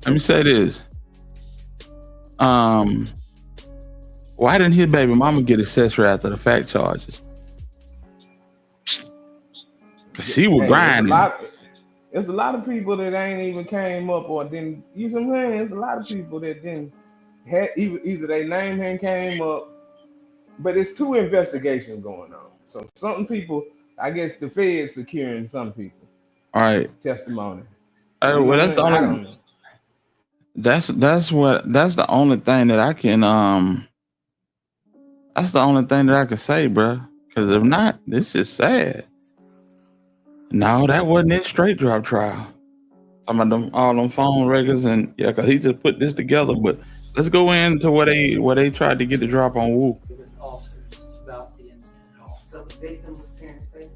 let me say this. Why didn't his baby mama get accessory after the fact charges? Cause she was Hey, grinding. it's a lot of people that ain't even came up or didn't. You know what I'm saying? It's a lot of people that didn't had either their name hadn't came up, but it's two investigations going on. So some people, I guess the Fed securing some people All right. testimony. You Well, know what that's I'm the saying? I only. don't know. That's the only thing that I can That's the only thing that I can say, bro. Because if not, this is sad. No, that wasn't it. Straight drop trial. Some of them, all them phone records, and yeah, because he just put this together. But let's go into where they tried to get the drop on Wu. With officers about the incident at all. So the victim was Terrence Baker.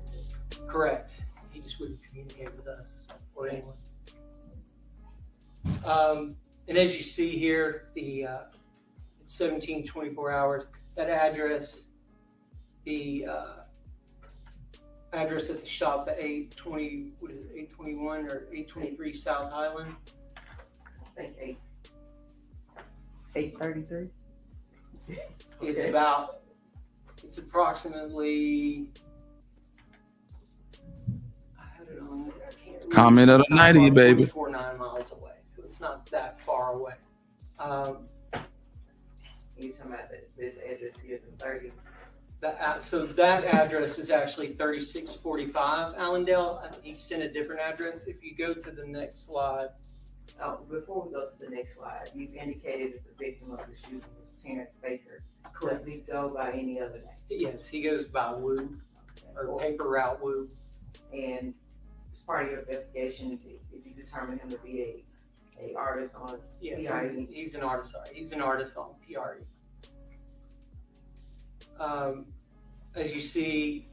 Correct. He just wouldn't communicate with us or anyone. And as you see here, the it's 17-24 hours. That address, the address at the shop, the 820, what is it, 821 or 823 South Highland? I think 833. It's approximately, I have it on there, I can't remember. Comment of the 90, baby. 1.49 miles away, so it's not that far away. You talking about this address here, the 30? So that address is actually 3645 Allendale. He sent a different address. If you go to the next slide. Before we go to the next slide, you've indicated that the victim of the shooting was Terrence Baker. Correct. Does he go by any other name? Yes, he goes by Wu, or paper route Wu. And as part of your investigation, did you determine him to be a artist on Yes, PRE? he's an artist. He's an artist on PRE. As you see,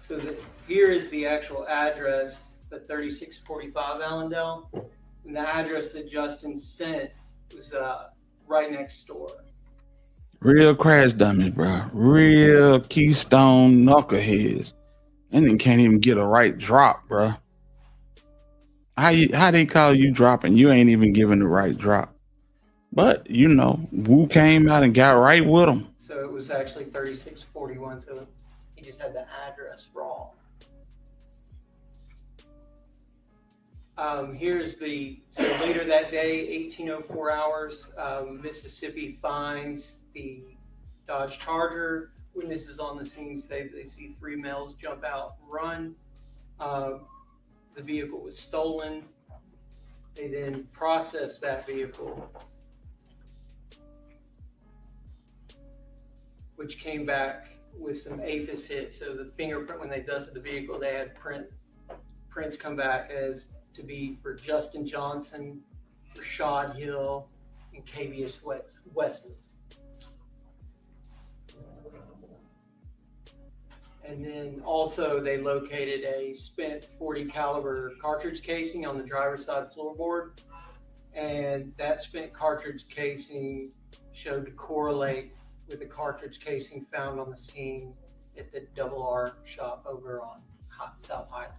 so here is the actual address, the 3645 Allendale, and the address that Justin sent was right next door. Real crash dummies, bro. Real Keystone knuckleheads. And then can't even get a right drop, bro. How they call you dropping? You ain't even giving the right drop. But, you know, Wu came out and got right with him. So it was actually 3641, so he just had the address wrong. So later that day, 1804 hours, Mississippi finds the Dodge Charger. Witnesses on the scene say they see three males jump out and run. The vehicle was stolen. They then processed that vehicle, which came back with some APHIS hits. So the fingerprint, when they dusted the vehicle, they had prints come back as to be for Justin Johnson, Rashad Hill, and Cavius Wesley. And then also they located a spent .40 caliber cartridge casing on the driver's side floorboard. And that spent cartridge casing showed to correlate with the cartridge casing found on the scene at the Double R shop over on South Highland.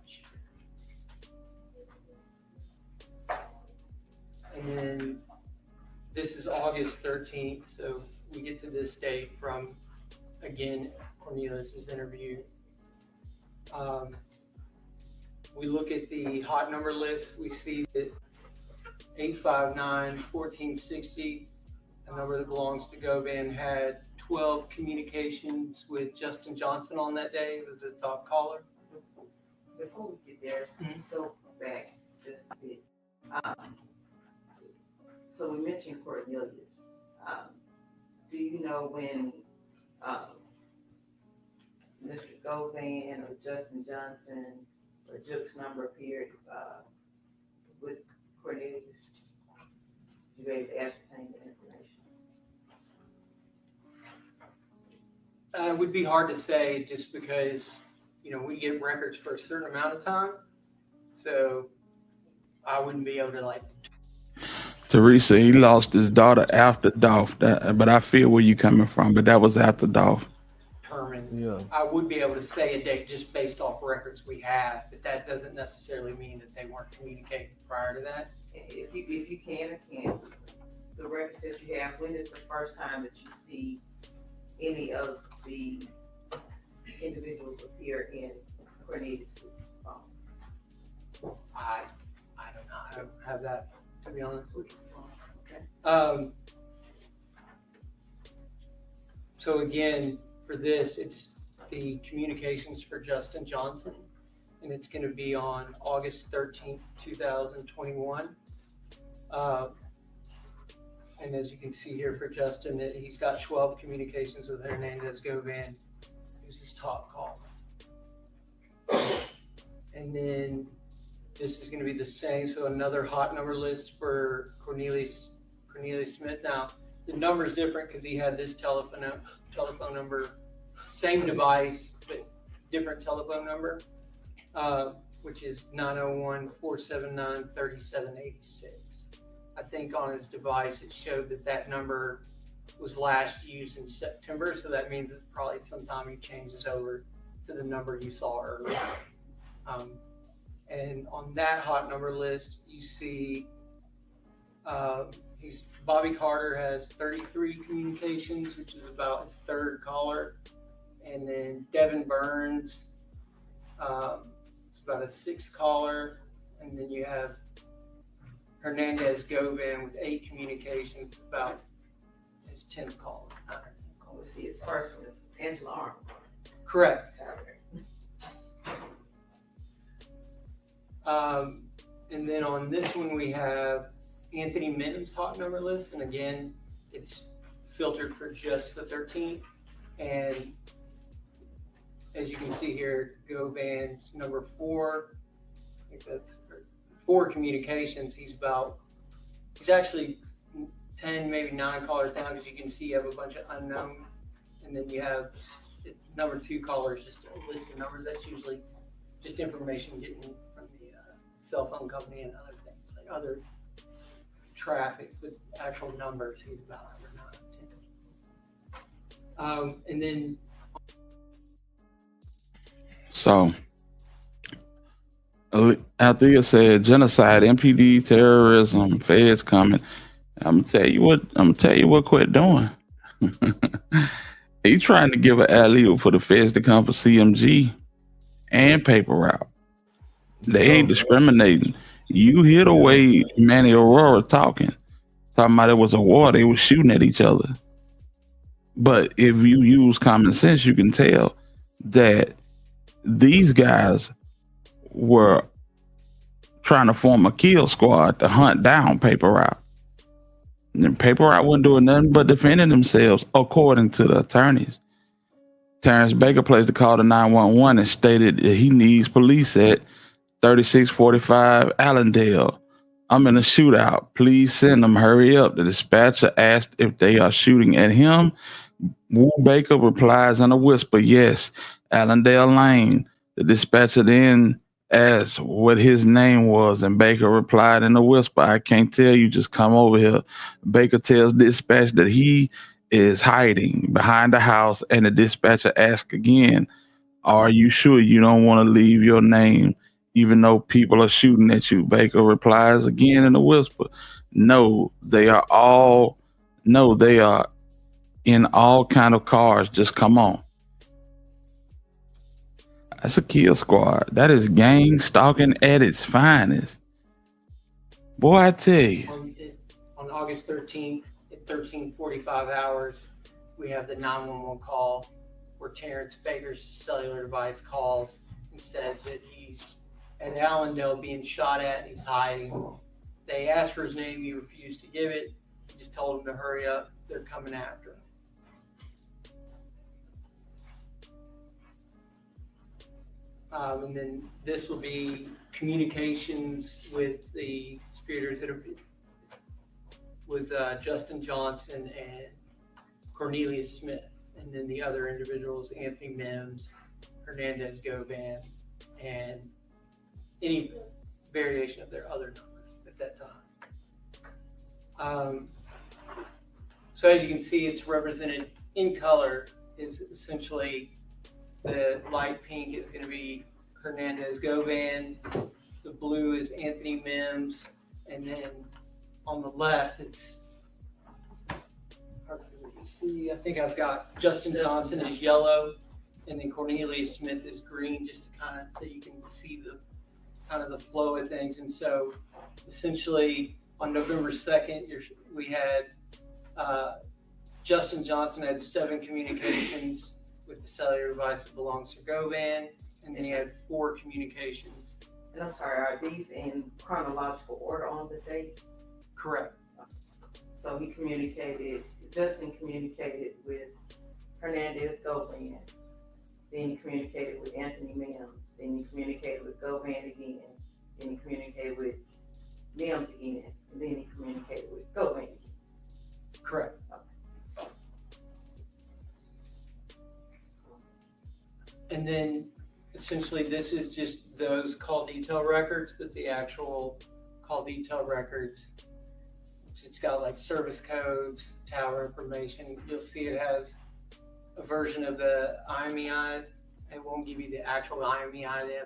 And then this is August 13th, so we get to this date from, again, Cornelius's interview. We look at the hot number list, we see that 859-1460, a number that belongs to Govan, had 12 communications with Justin Johnson on that day. It was the top caller. Before we get there, go back just a bit. So we mentioned Cornelius. Do you know when Mr. Govan or Justin Johnson or Juke's number appeared with Cornelius? You were able to ascertain the information? It would be hard to say just because, you know, we get records for a certain amount of time. So I wouldn't be able to Teresa, he lost his daughter after Dolph. But I feel where you coming from. But that was after Dolph. Yeah. I would be able to say a date just based off records we have, but that doesn't necessarily mean that they weren't communicating prior to that. If you can or can't, the records that you have, when is the first time that you see any of the individuals appear in Cornelius' phone? I don't know. I don't have that, to be honest with you. Okay. So again, for this, it's the communications for Justin Johnson, and it's going to be on August 13th, 2021. And as you can see here for Justin, he's got 12 communications with Hernandez Govan, who's his top caller. And then this is going to be the same, so another hot number list for Cornelius Smith. Now, the number's different because he had this telephone number, same device, but different telephone number, which is 901-479-3786. I think on his device it showed that number was last used in September, so that means it's probably sometime he changes over to the number you saw earlier. And on that hot number list, you see Bobby Carter has 33 communications, which is about his third caller. And then Devin Burns, it's about a sixth caller. And then you have Hernandez Govan with 8 communications, about his 10th caller. Let's see, his first one is Angela Arnold. Correct. And then on this one, we have Anthony Mims hot number list. And again, it's filtered for just the 13th. And as you can see here, Govan's number 4. I think that's 4 communications. He's actually 10, maybe 9 callers down, because you can see you have a bunch of unknown. And then you have number 2 callers, just a list of numbers. That's usually just information getting from the cell phone company and other things, like other traffic with actual numbers. He's about number 9, 10. And then So after you said genocide, MPD, terrorism, feds coming, I'm gonna tell you what quit doing. He trying to give an alley for the feds to come for CMG and paper route. They ain't discriminating. You hear the way Manny Aurora talking about it was a war, they were shooting at each other. But if you use common sense, you can tell that these guys were trying to form a kill squad to hunt down paper route. And paper route wasn't doing nothing but defending themselves, according to the attorneys. Terrence Baker placed a call to 911 and stated that he needs police at 3645 Allendale. I'm in a shootout. Please send them. Hurry up. The dispatcher asked if they are shooting at him. Wu Baker replies in a whisper, yes, Allendale Lane. The dispatcher then asked what his name was, and Baker replied in a whisper, I can't tell you, just come over here. Baker tells dispatch that he is hiding behind the house, and the dispatcher asks again, are you sure you don't want to leave your name even though people are shooting at you? Baker replies again in a whisper, no, they are in all kind of cars, just come on. That's a kill squad. That is gang stalking at its finest. Boy, I tell you. On August 13th at 13:45 hours, we have the 911 call where Terrence Baker's cellular device calls and says that he's at Allendale being shot at and he's hiding. They asked for his name, he refused to give it. He just told them to hurry up, they're coming after him. And then this will be communications with the conspirators that are with Justin Johnson and Cornelius Smith, and then the other individuals, Anthony Mims, Hernandez Govan, and any variation of their other numbers at that time. So as you can see, it's represented in color. Is essentially the light pink is going to be Hernandez Govan, the blue is Anthony Mims, and then on the left it's hard to see. I think I've got Justin Johnson is yellow, and then Cornelius Smith is green, just to kind of so you can see the kind of the flow of things. And so essentially on November 2nd, we had Justin Johnson had 7 communications with the cellular device that belongs to Govan, and then he had 4 communications. And I'm sorry, are these in chronological order on the date? Correct. So Justin communicated with Hernandez Govan, then he communicated with Anthony Mims, then he communicated with Govan again, then he communicated with Mims again, and then he communicated with Govan again. Correct. And then essentially this is just those call detail records, but the actual call detail records, it's got like service codes, tower information. You'll see it has a version of the IMEI. It won't give you the actual IMEI.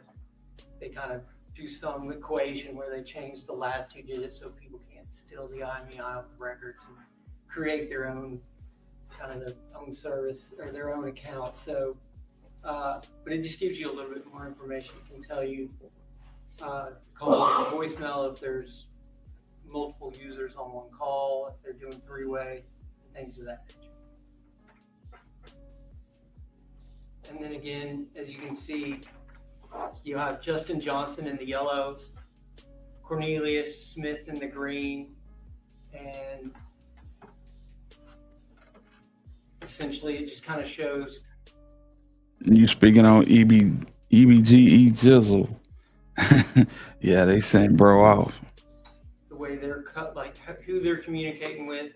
They kind of do some equation where they change the last 2 digits so people can't steal the IMEI off the records and create their own kind of their own service or their own account. So, but it just gives you a little bit more information. It can tell you call voicemail if there's multiple users on one call, if they're doing 3-way, things of that nature. And then again, as you can see, you have Justin Johnson in the yellows, Cornelius Smith in the green, and essentially it just kind of shows. You speaking on EBGE Jizzle. Yeah, they sent bro off. The way they're cut, like who they're communicating with,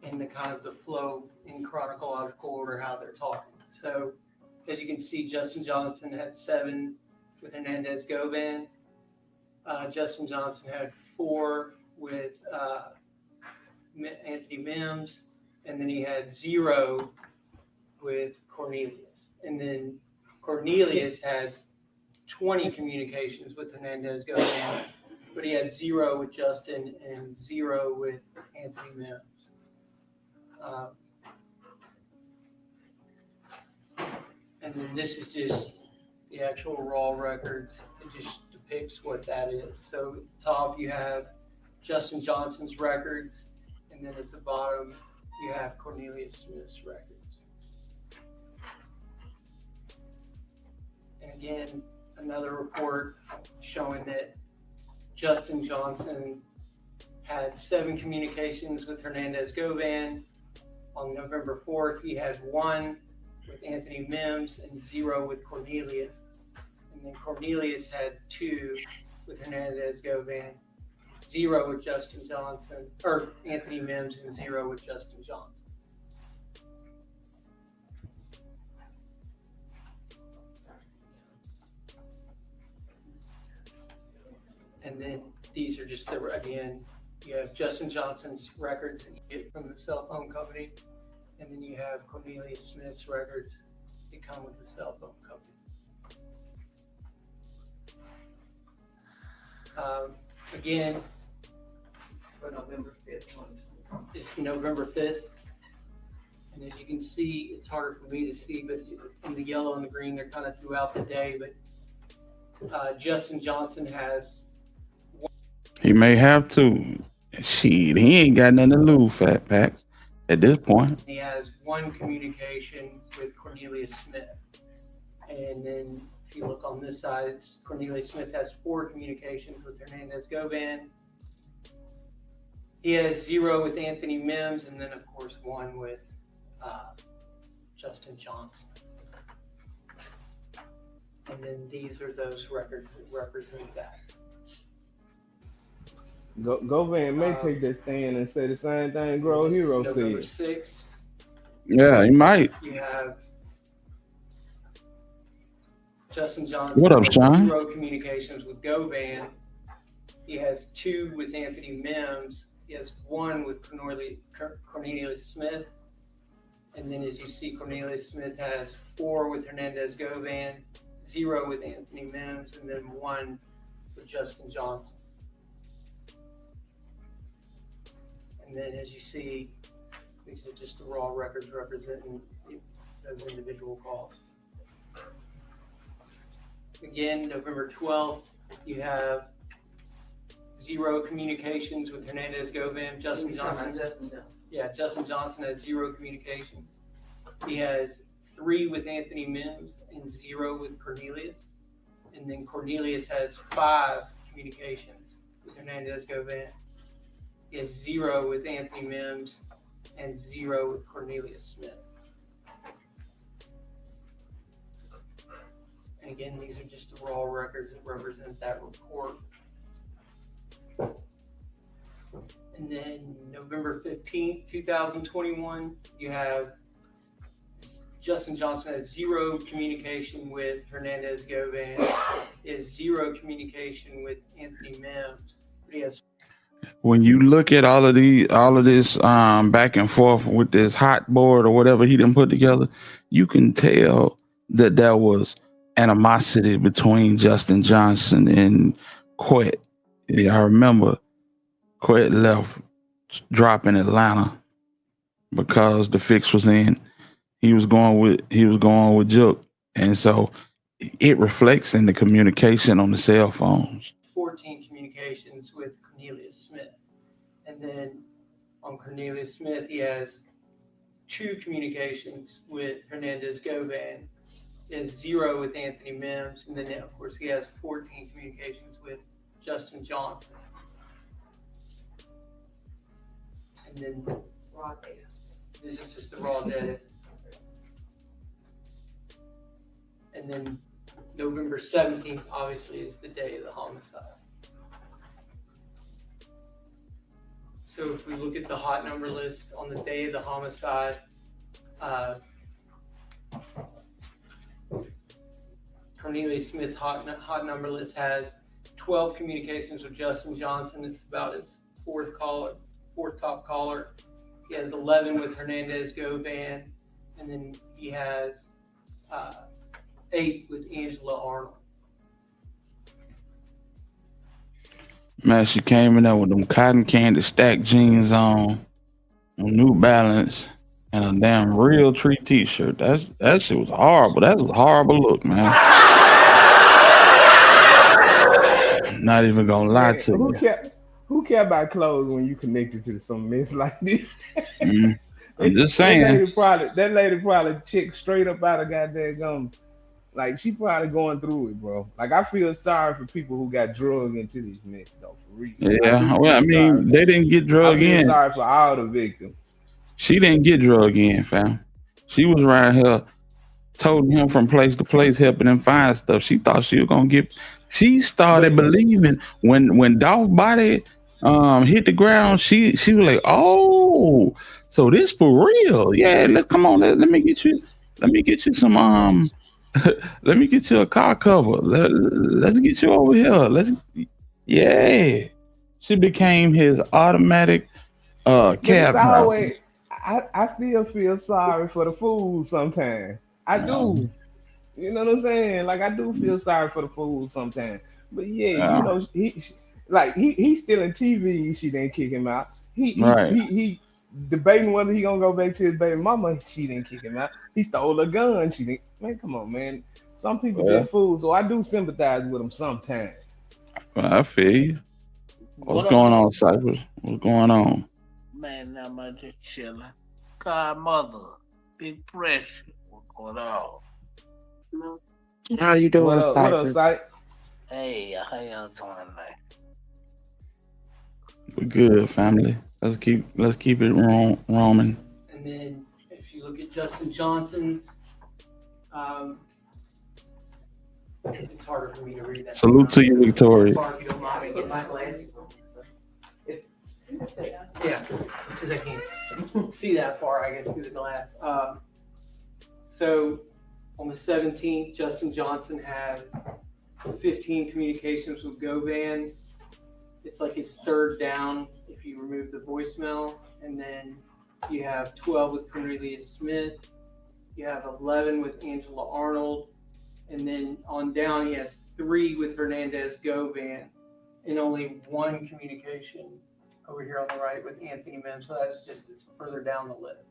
and the kind of the flow in chronological order, how they're talking. So as you can see, Justin Johnson had 7 with Hernandez Govan. Justin Johnson had 4 with Anthony Mims, and then he had 0 with Cornelius. And then Cornelius had 20 communications with Hernandez Govan, but he had 0 with Justin and 0 with Anthony Mims. And then this is just the actual raw records. It just depicts what that is. So at the top you have Justin Johnson's records, and then at the bottom you have Cornelius Smith's records. And again, another report showing that Justin Johnson had 7 communications with Hernandez Govan. On November 4th, he had 1 with Anthony Mims and 0 with Cornelius. And then Cornelius had 2 with Hernandez Govan, 0 with Justin Johnson, or Anthony Mims, and 0 with Justin Johnson. And then these are just again, you have Justin Johnson's records that you get from the cell phone company, and then you have Cornelius Smith's records that come with the cell phone company. Again, For November 5th, 2020. it's November 5th, and as you can see, it's harder for me to see, but in the yellow and the green, they're kind of throughout the day. But Justin Johnson has. He may have to. Shit, he ain't got nothing to lose, Fat Packs, at this point. He has 1 communication with Cornelius Smith. And then if you look on this side, it's Cornelius Smith has 4 communications with Hernandez Govan. He has 0 with Anthony Mims, and then of course 1 with Justin Johnson. And then these are those records that represent that. Govan may take that stand and say the same thing Grow Hero November said. 6th. Yeah, he might. You have Justin Johnson. What up, Sean? 0 communications with Govan. He has 2 with Anthony Mims, he has 1 with Cornelius Smith. And then as you see, Cornelius Smith has 4 with Hernandez Govan, 0 with Anthony Mims, and then 1 with Justin Johnson. And then as you see, these are just the raw records representing those individual calls. Again, November 12th, you have 0 communications with Hernandez Govan. Justin Johnson. Yeah, Justin Johnson has 0 communications. He has 3 with Anthony Mims and 0 with Cornelius. And then Cornelius has 5 communications with Hernandez Govan. He has 0 with Anthony Mims and 0 with Cornelius Smith. And again, these are just the raw records that represent that report. And then November 15th, 2021, you have Justin Johnson has 0 communication with Hernandez Govan, is 0 communication with Anthony Mims. But he has. When you look at all of this back and forth with this hot board or whatever he done put together, you can tell that there was animosity between Justin Johnson and Quet. Yeah, I remember Quet left dropping Atlanta because the fix was in. He was going with Jook, and so it reflects in the communication on the cell phones. 14 communications with Cornelius Smith, and then on Cornelius Smith he has 2 communications with Hernandez Govan, he has 0 with Anthony Mims, and then of course he has 14 communications with Justin Johnson. And then raw data. This is just the raw data. And then November 17th, obviously, is the day of the homicide. So if we look at the hot number list on the day of the homicide, Cornelius Smith hot number list has 12 communications with Justin Johnson. It's about his fourth top caller. He has 11 with Hernandez Govan, and then he has 8 with Angela Arnold. Man, she came in there with them cotton candy stacked jeans on New Balance, and a damn Real Tree t-shirt. That shit was horrible. That was a horrible look, man. Not even gonna lie to you. Who care about clothes when you connected to some mess like this? I'm just saying. That lady probably checked straight up out of goddamn gum. Like, she probably going through it, bro. Like, I feel sorry for people who got drugged into this mess, though, for real. Yeah, well, I mean, they didn't get drugged in. I feel sorry for all the victims. She didn't get drugged in, fam. She was around here toting him from place to place, helping him find stuff. She thought she was gonna get. She started believing when Dolph body hit the ground. She was like, "Oh, so this for real? Yeah, let's come on. Let me get you some let me get you a car cover. Let's get you over here. Yeah." She became his automatic cab driver. I still feel sorry for the fools sometimes. I do. You know what I'm saying? Like, I do feel sorry for the fools sometimes. But yeah, you know, he's still in TV. She didn't kick him out. He debating whether he gonna go back to his baby mama. She didn't kick him out. He stole a gun. She didn't. Man, come on, man. Some people get fools, so I do sympathize with them sometimes. I feel you. What's going on, Cypress? What's going on? Man, not much, just chilling. Godmother, big pressure. What's going on? How you doing, What up, Cypher? Hey, how y'all doing tonight? We're good, family. Let's keep it roaming. And then if you look at Justin Johnson's, it's harder for me to read that. Salute to you, Victoria. Yeah, because I can't see that far, I guess, through the glass. So on the 17th, Justin Johnson has 15 communications with Govan, it's like his third down if you remove the voicemail, and then you have 12 with Cornelius Smith, you have 11 with Angela Arnold, and then on down he has 3 with Hernandez Govan, and only 1 communication over here on the right with Anthony Mims. So that's just further down the list.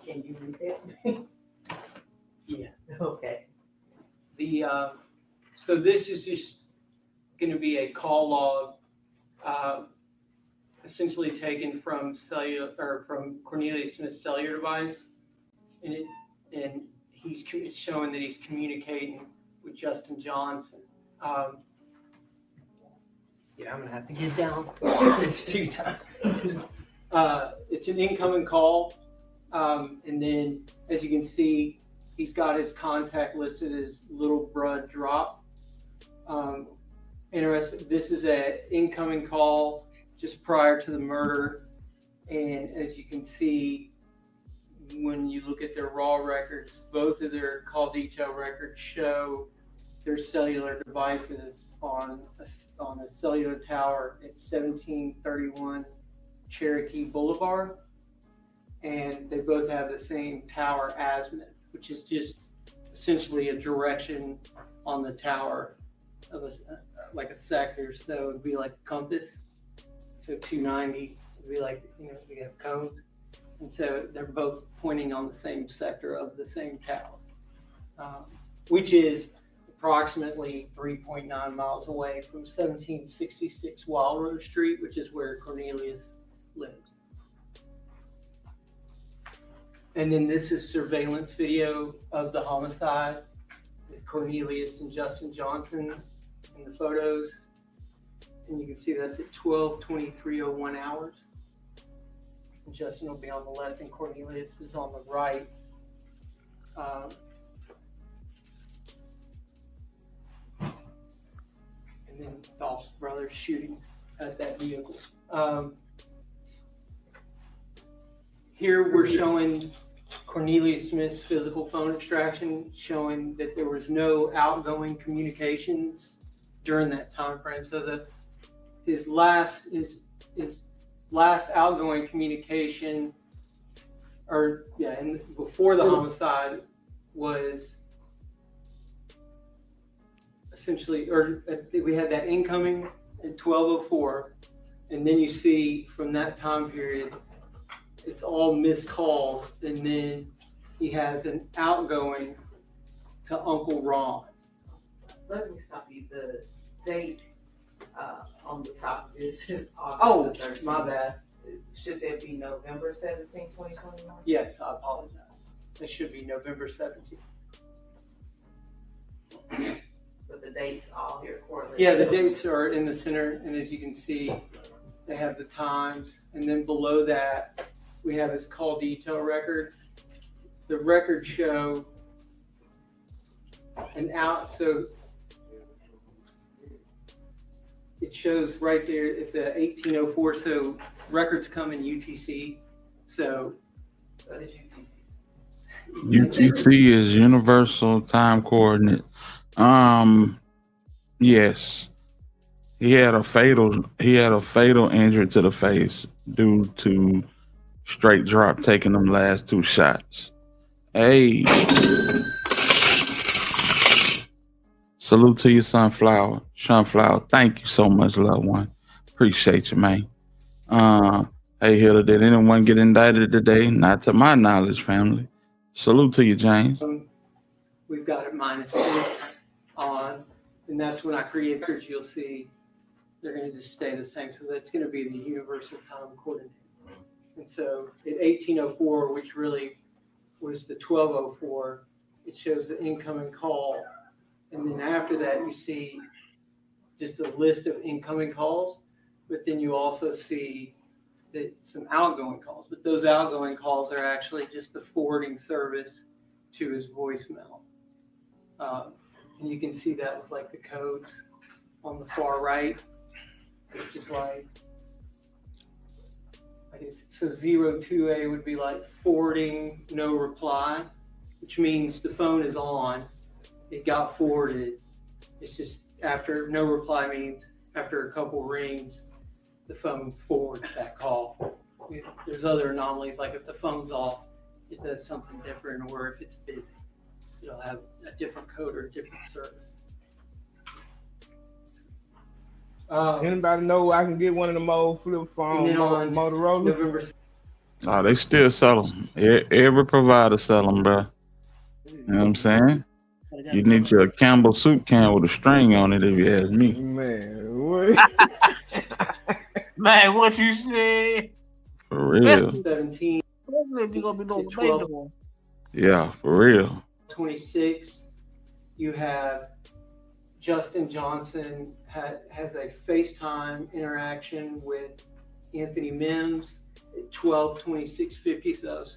Can you read that? Yeah. Okay. So this is just going to be a call log, essentially taken from from Cornelius Smith's cellular device, and it's showing that he's communicating with Justin Johnson. Yeah, I'm gonna have to get down. It's too tight. It's an incoming call, and then as you can see, he's got his contact listed as Little Brud Drop. Interesting. This is an incoming call just prior to the murder, and as you can see, when you look at their raw records, both of their call detail records show their cellular devices on a cellular tower at 1731 Cherokee Boulevard, and they both have the same tower azimuth, which is just essentially a direction on the tower of like a sector. So it'd be like a compass. So 290 would be like, we have cones. And so they're both pointing on the same sector of the same tower, which is approximately 3.9 miles away from 1766 Wild Rose Street, which is where Cornelius lives. And then this is surveillance video of the homicide with Cornelius and Justin Johnson in the photos. And you can see that's at 12:23:01 hours. And Justin will be on the left and Cornelius is on the right. And then Dolph's brother shooting at that vehicle. Here we're showing Cornelius Smith's physical phone extraction, showing that there was no outgoing communications during that time frame. So his last outgoing communication, and before the homicide was essentially, we had that incoming at 12:04, and then you see from that time period, it's all missed calls, and then he has an outgoing to Uncle Ron. Let me stop you. The date on the top of this is August the 13th. My bad. Should that be November 17, 2021? Yes, I apologize. It should be November 17th. But the dates all here correlate. Yeah, the dates are in the center, and as you can see, they have the times, and then below that, we have his call detail record. The records show so it shows right there at the 1804. So records come in UTC. So what is UTC? UTC is Universal Time Coordinate. Yes. He had a fatal injury to the face due to straight drop taking them last 2 shots. Hey. Salute to you, Sunflower. Thank you so much, loved one. Appreciate you, man. Hey, Hilda, did anyone get indicted today? Not to my knowledge, family. Salute to you, James. We've got it -6 on, and that's when I create pictures. You'll see they're going to just stay the same. So that's going to be the universal time coordinate. And so at 1804, which really was the 1204, it shows the incoming call. And then after that, you see just a list of incoming calls, but then you also see that some outgoing calls. But those outgoing calls are actually just the forwarding service to his voicemail. And you can see that with like the codes on the far right, which is like, I guess, so 02A would be like forwarding no reply, which means the phone is on it got forwarded. It's just after no reply means after a couple rings, the phone forwards that call. There's other anomalies, like if the phone's off, it does something different, or if it's busy, it'll have a different code or a different service. Anybody know I can get one of them old flip phone Motorola's? November. Oh, they still sell them. Every provider sell them, bro. You know what I'm saying? You need your Campbell soup can with a string on it, if you ask me. Man, what? Man, what you say? For real. 17. Yeah, for real. 26. You have Justin Johnson has a FaceTime interaction with Anthony Mims at 12:26:50. So that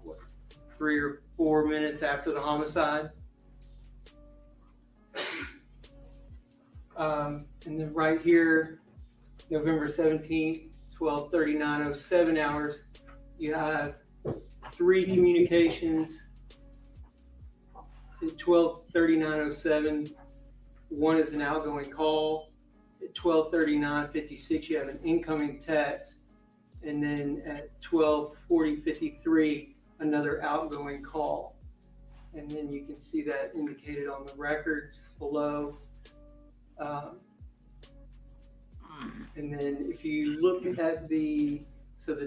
was 3 or 4 minutes after the homicide. And then right here, November 17th, 12:39:07 hours, you have 3 communications at 12:39:07. One is an outgoing call. At 12:39:56, you have an incoming text. And then at 12:40:53, another outgoing call. And then you can see that indicated on the records below. And then if you look at the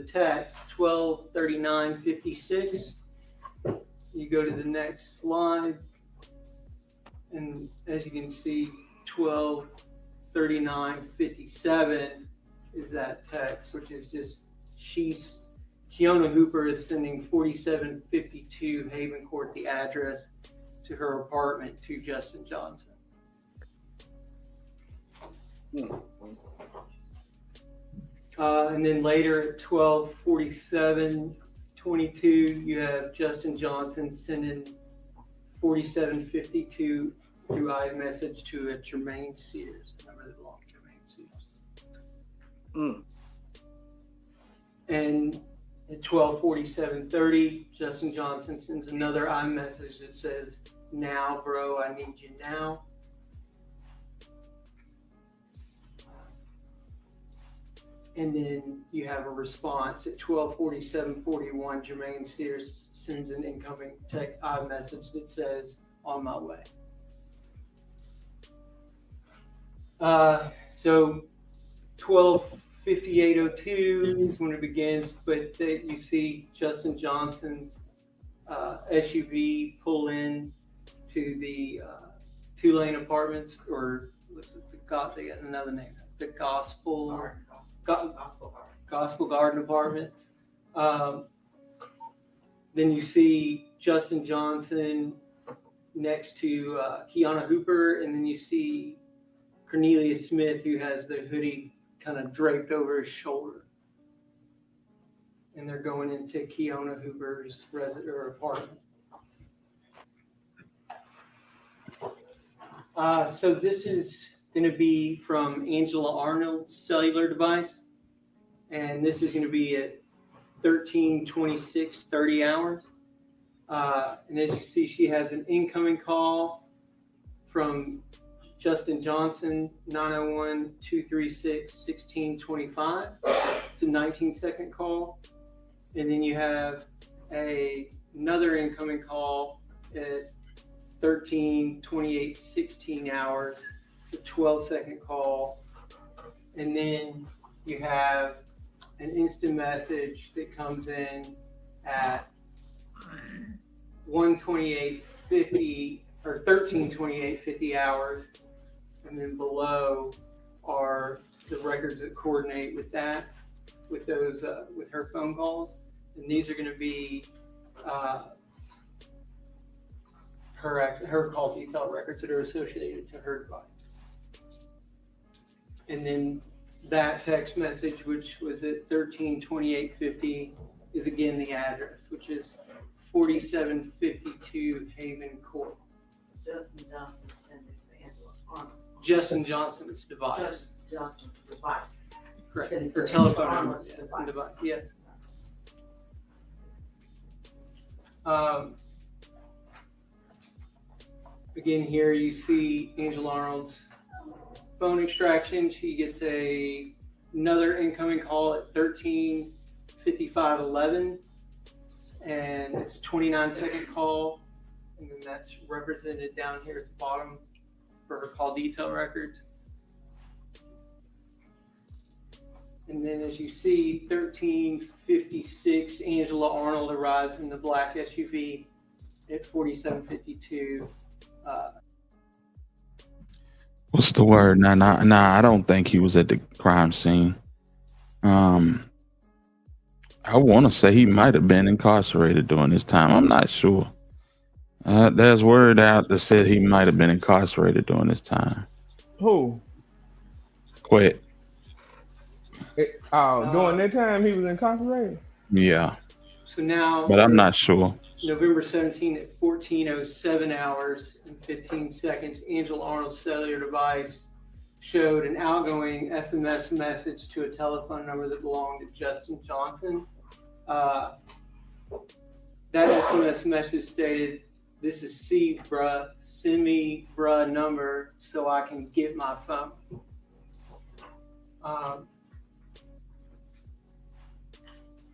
text, 12:39:56, you go to the next slide. And as you can see, 12:39:57 is that text, which is just Kiona Hooper is sending 4752 Haven Court, the address to her apartment, to Justin Johnson. And then later at 12:47:22, you have Justin Johnson sending 4752 through iMessage to a Jermaine Sears. Remember the long Jermaine Sears. And at 12:47:30, Justin Johnson sends another iMessage that says, "Now, bro, I need you now." And then you have a response at 12:47:41. Jermaine Sears sends an incoming iMessage that says, "On my way." So 12:58:02 is when it begins, but you see Justin Johnson's SUV pull in to the 2-lane apartments, or what's it? They got another name. The Gospel Garden Apartments. Then you see Justin Johnson next to Kiona Hooper, and then you see Cornelius Smith, who has the hoodie kind of draped over his shoulder. And they're going into Kiona Hooper's apartment. So this is going to be from Angela Arnold's cellular device. And this is going to be at 13:26:30 hours. And as you see, she has an incoming call from Justin Johnson, 901-236-1625. It's a 19-second call. And then you have another incoming call at 13:28:16 hours, a 12-second call. And then you have an instant message that comes in at 1:28:50 or 13:28:50 hours. And then below are the records that coordinate with that, with those, with her phone calls. And these are going to be her call detail records that are associated to her device. And then that text message, which was at 13:28:50, is again the address, which is 4752 Haven Court. Justin Johnson sent this to Angela Arnold. Justin Johnson's device. Justin Johnson's device. Correct. For telephone numbers, device. Yes. Again, here you see Angela Arnold's phone extraction. She gets another incoming call at 13:55:11, and it's a 29-second call, and then that's represented down here at the bottom for her call detail records. And then as you see, 13:56, Angela Arnold arrives in the black SUV at 47:52. What's the word? Nah, I don't think he was at the crime scene. I want to say he might have been incarcerated during this time. I'm not sure. There's word out that said he might have been incarcerated during this time. Who? Quit. During that time he was incarcerated? Yeah. So now, but I'm not sure. November 17 at 14:07 hours and 15 seconds, Angela Arnold's cellular device showed an outgoing SMS message to a telephone number that belonged to Justin Johnson. That SMS message stated, "This is C, bruh. Send me bruh number so I can get my phone."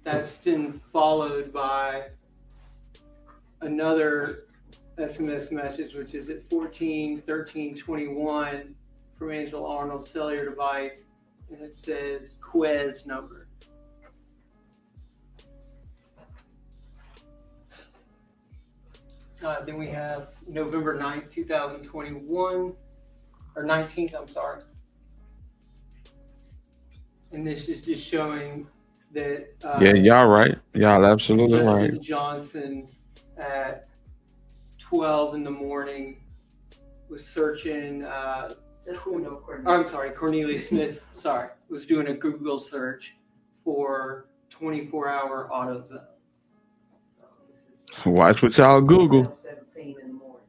That's then followed by another SMS message, which is at 14:13:21 from Angela Arnold's cellular device, and it says Quez number. Then we have November 9th, 2021, or 19th, I'm sorry. And this is just showing that. Yeah, y'all right. Y'all absolutely Justin right. Johnson at 12 in the morning was searching. Cornelius Smith. Was doing a Google search for 24-hour AutoZone. Watch what y'all Google. 17 in the morning.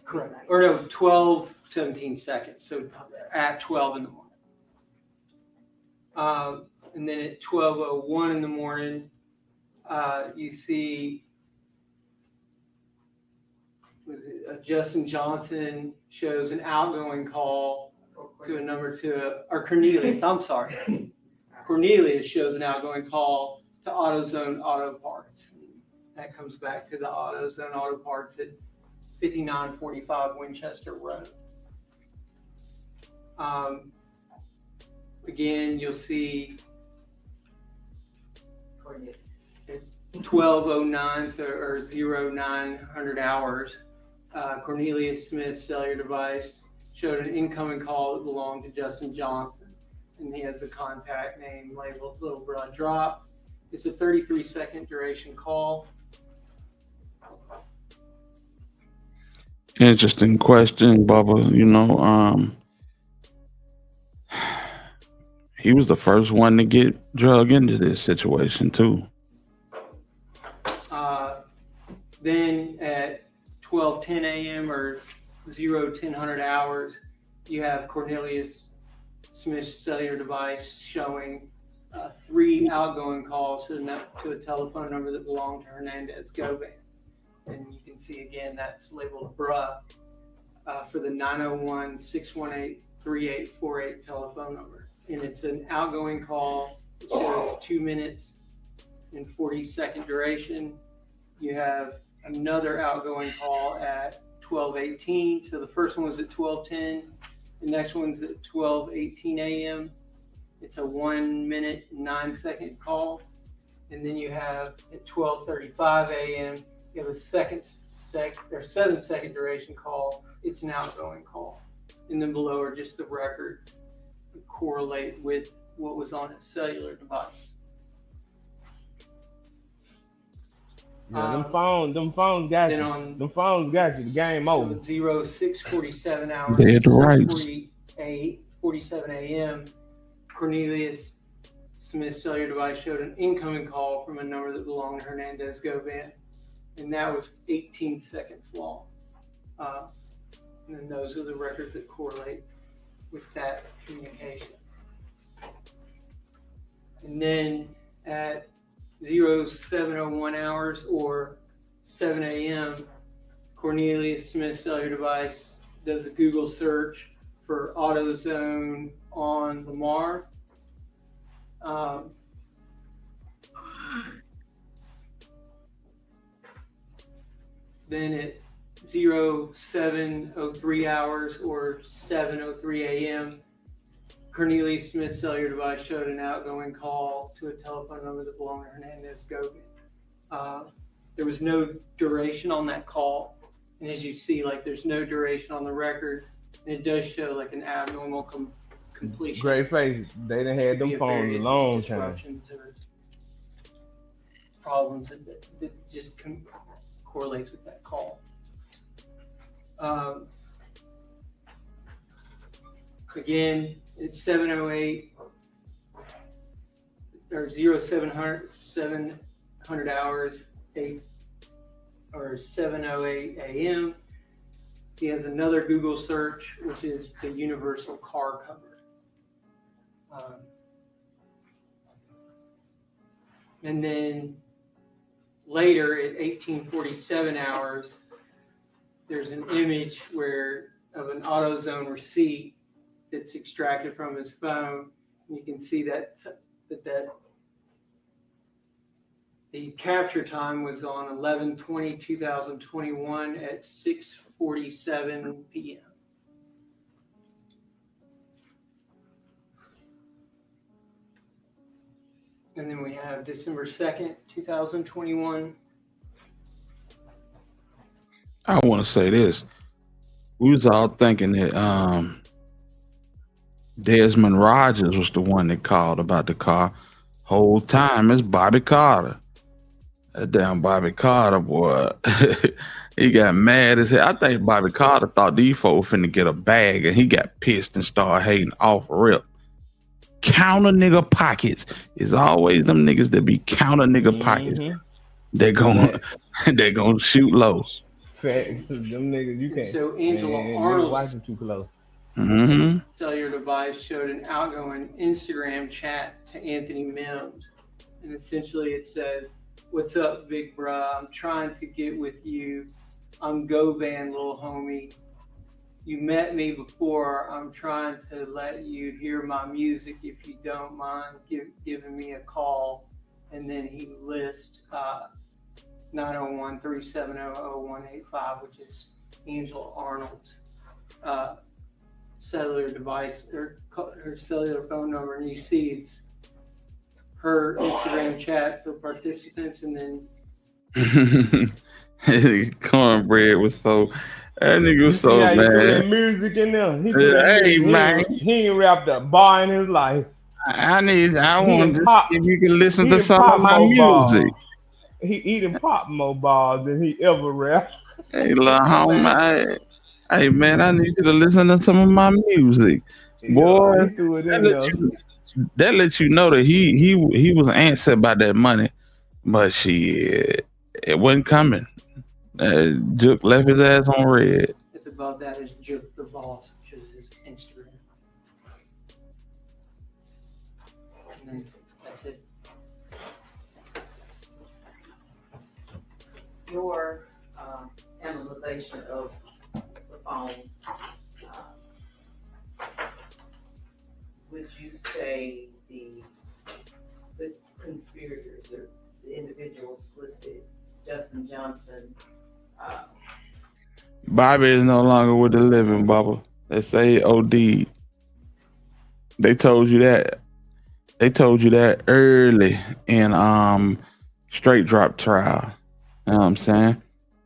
Correct. Or no, 12:17 seconds. So at 12 in the morning. And then at 12:01 in the morning, you see Justin Johnson shows an outgoing call to a number or Cornelius, I'm sorry. Cornelius shows an outgoing call to AutoZone Auto Parts. That comes back to the AutoZone Auto Parts at 5945 Winchester Road. Again, you'll see 12:09 or 0900 hours. Cornelius Smith's cellular device showed an incoming call that belonged to Justin Johnson, and he has the contact name labeled Little Bruh Drop. It's a 33-second duration call. Interesting question, Bubba. He was the first one to get drug into this situation too. Then at 12:10 a.m. or 1000 hours, you have Cornelius Smith's cellular device showing 3 outgoing calls to a telephone number that belonged to Hernandez Govan. And you can see again that's labeled bruh for the 901-618-3848 telephone number. And it's an outgoing call. It shows 2 minutes and 40-second duration. You have another outgoing call at 12:18. So the first one was at 12:10. The next one's at 12:18 a.m. It's a 1 minute and 9 second call. And then you have at 12:35 a.m. you have a 7-second duration call. It's an outgoing call. And then below are just the records that correlate with what was on its cellular device. Yeah, them phones got you. Them phones got you. The game over. 06:47 hours. They had the rights. 47 a.m. Cornelius Smith's cellular device showed an incoming call from a number that belonged to Hernandez Govan, and that was 18 seconds long. And then those are the records that correlate with that communication. And then at 07:01 hours or 7 a.m., Cornelius Smith's cellular device does a Google search for AutoZone on Lamar. Then at 07:03 hours or 7:03 a.m., Cornelius Smith's cellular device showed an outgoing call to a telephone number that belonged to Hernandez Govan. There was no duration on that call. And as you see, like there's no duration on the record. And it does show like an abnormal completion. Great face. They done had them phones a long time. Or problems that just correlates with that call. Again, it's 7:08 or 0700 hours 8 or 7:08 a.m. He has another Google search, which is the universal car cover. And then later at 18:47 hours, there's an image of an AutoZone receipt that's extracted from his phone. And you can see that the capture time was on 11/20/2021 at 6:47 p.m. And then we have December 2nd, 2021. I want to say this. We was all thinking that Desmond Rogers was the one that called about the car. Whole time it's Bobby Carter. That damn Bobby Carter, boy. He got mad as hell. I think Bobby Carter thought these folks finna get a bag and he got pissed and started hating off rip. Counter nigga pockets. It's always them niggas that be counter nigga pockets. They're gonna shoot low. Facts. Them niggas, you can't. So Angela Arnold's watching too close. cellular device showed an outgoing Instagram chat to Anthony Mims. And essentially it says, "What's up, big bruh? I'm trying to get with you. I'm Govan, little homie. You met me before. I'm trying to let you hear my music. If you don't mind giving me a call." And then he lists 901-370-0185, which is Angela Arnold's cellular device or her cellular phone number. And you see it's her Instagram chat for participants, and then Cornbread was so that nigga was so mad. He threw that music in there. He ain't rapped a bar in his life. I want to see if you can listen to some of my music. He done popped more balls than he ever rapped. Hey, little homie. Hey man, I need you to listen to some of my music. Boy, that lets you know that he was answered by that money. But it wasn't coming. Juke left his ass on red. if above that is Juke the Boss, which is his Instagram. And then that's it. Your analyzation of the phones, would you say the conspirators or the individuals listed, Justin Johnson? Bobby is no longer with the living, Bubba. They say OD. They told you that. They told you that early in straight drop trial. You know what I'm saying?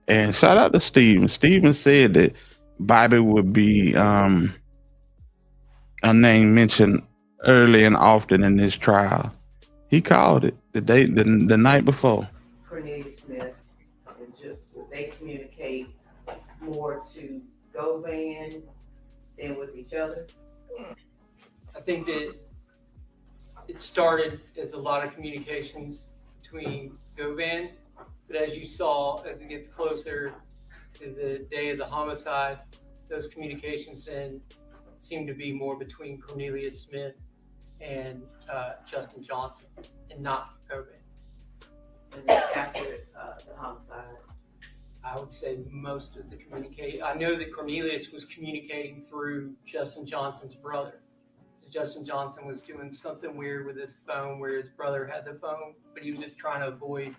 And shout out to Steven. Steven said that Bobby would be a name mentioned early and often in this trial. He called it the night before. Cornelius Smith and Juke, would they communicate more to Govan than with each other? I think that it started as a lot of communications between Govan, but as you saw, as it gets closer to the day of the homicide, those communications then seem to be more between Cornelius Smith and Justin Johnson, and not Govan. And after the homicide? I would say most of the communicate. I know that Cornelius was communicating through Justin Johnson's brother. Justin Johnson was doing something weird with his phone where his brother had the phone, but he was just trying to avoid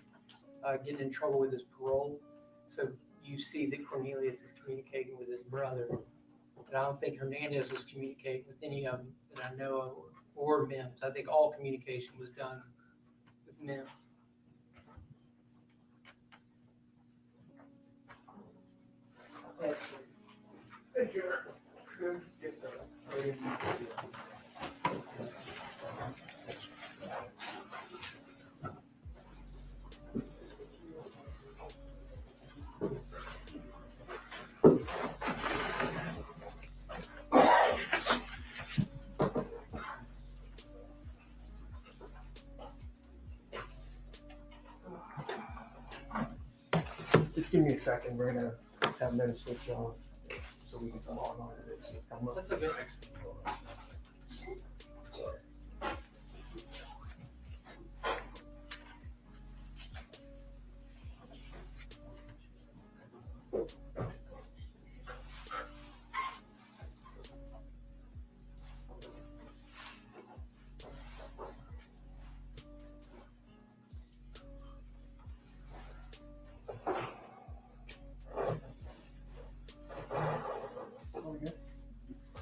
getting in trouble with his parole. So you see that Cornelius is communicating with his brother. But I don't think Hernandez was communicating with any of them that I know of, or Mims. I think all communication was done with Mims. Thank you. Just give me a second. We're gonna have them switch on so we can come on to this. That's okay.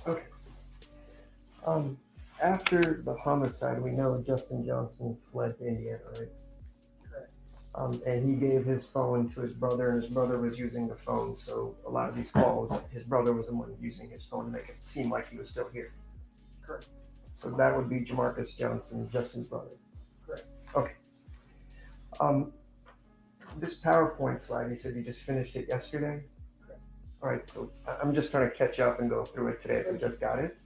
Okay. After the homicide, we know Justin Johnson fled to Indiana, right? Correct. And he gave his phone to his brother, and his brother was using the phone. So a lot of these calls, his brother was the one using his phone to make it seem like he was still here. Correct. So that would be Jamarcus Johnson, Justin's brother. Correct. Okay. This PowerPoint slide, he said you just finished it yesterday? Correct. All right, so I'm just trying to catch up and go through it today, so I just got it.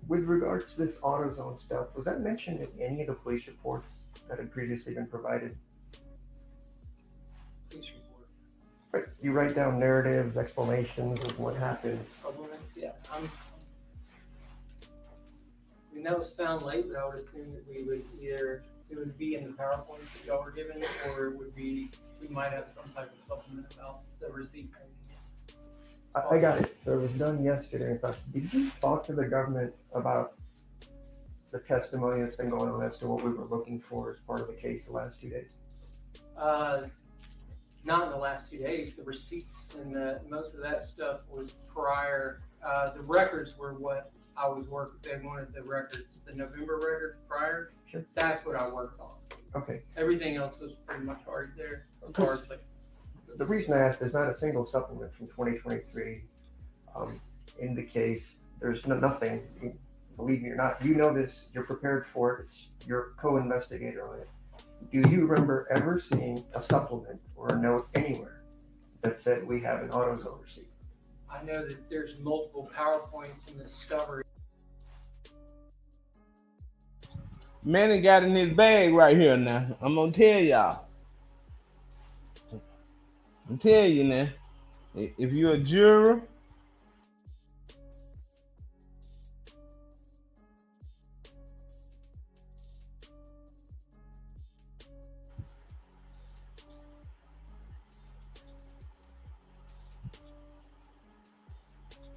With regards to this AutoZone stuff, was that mentioned in any of the police reports that had previously been provided? Police report. Right. You write down narratives, explanations of what happened. Supplements, yeah. I mean, that was found late, but I would assume that we would either, it would be in the PowerPoint that y'all were given, or it would be, we might have some type of supplement about the receipt. I got it. So it was done yesterday. In fact, did you talk to the government about the testimony that's been going on as to what we were looking for as part of the case the last 2 days? Not in the last 2 days. The receipts and most of that stuff was prior. The records were what I was working. They wanted the records, the November records prior. Sure. That's what I worked on. Okay. Everything else was pretty much already there. As far as like, the reason I asked, there's not a single supplement from 2023 in the case. There's nothing. Believe me or not, you know this. You're prepared for it. It's your co-investigator on it. Do you remember ever seeing a supplement or a note anywhere that said we have an AutoZone receipt? I know that there's multiple PowerPoints in the discovery. Manny got in his bag right here now. I'm gonna tell y'all. I'm telling you now. If you're a juror,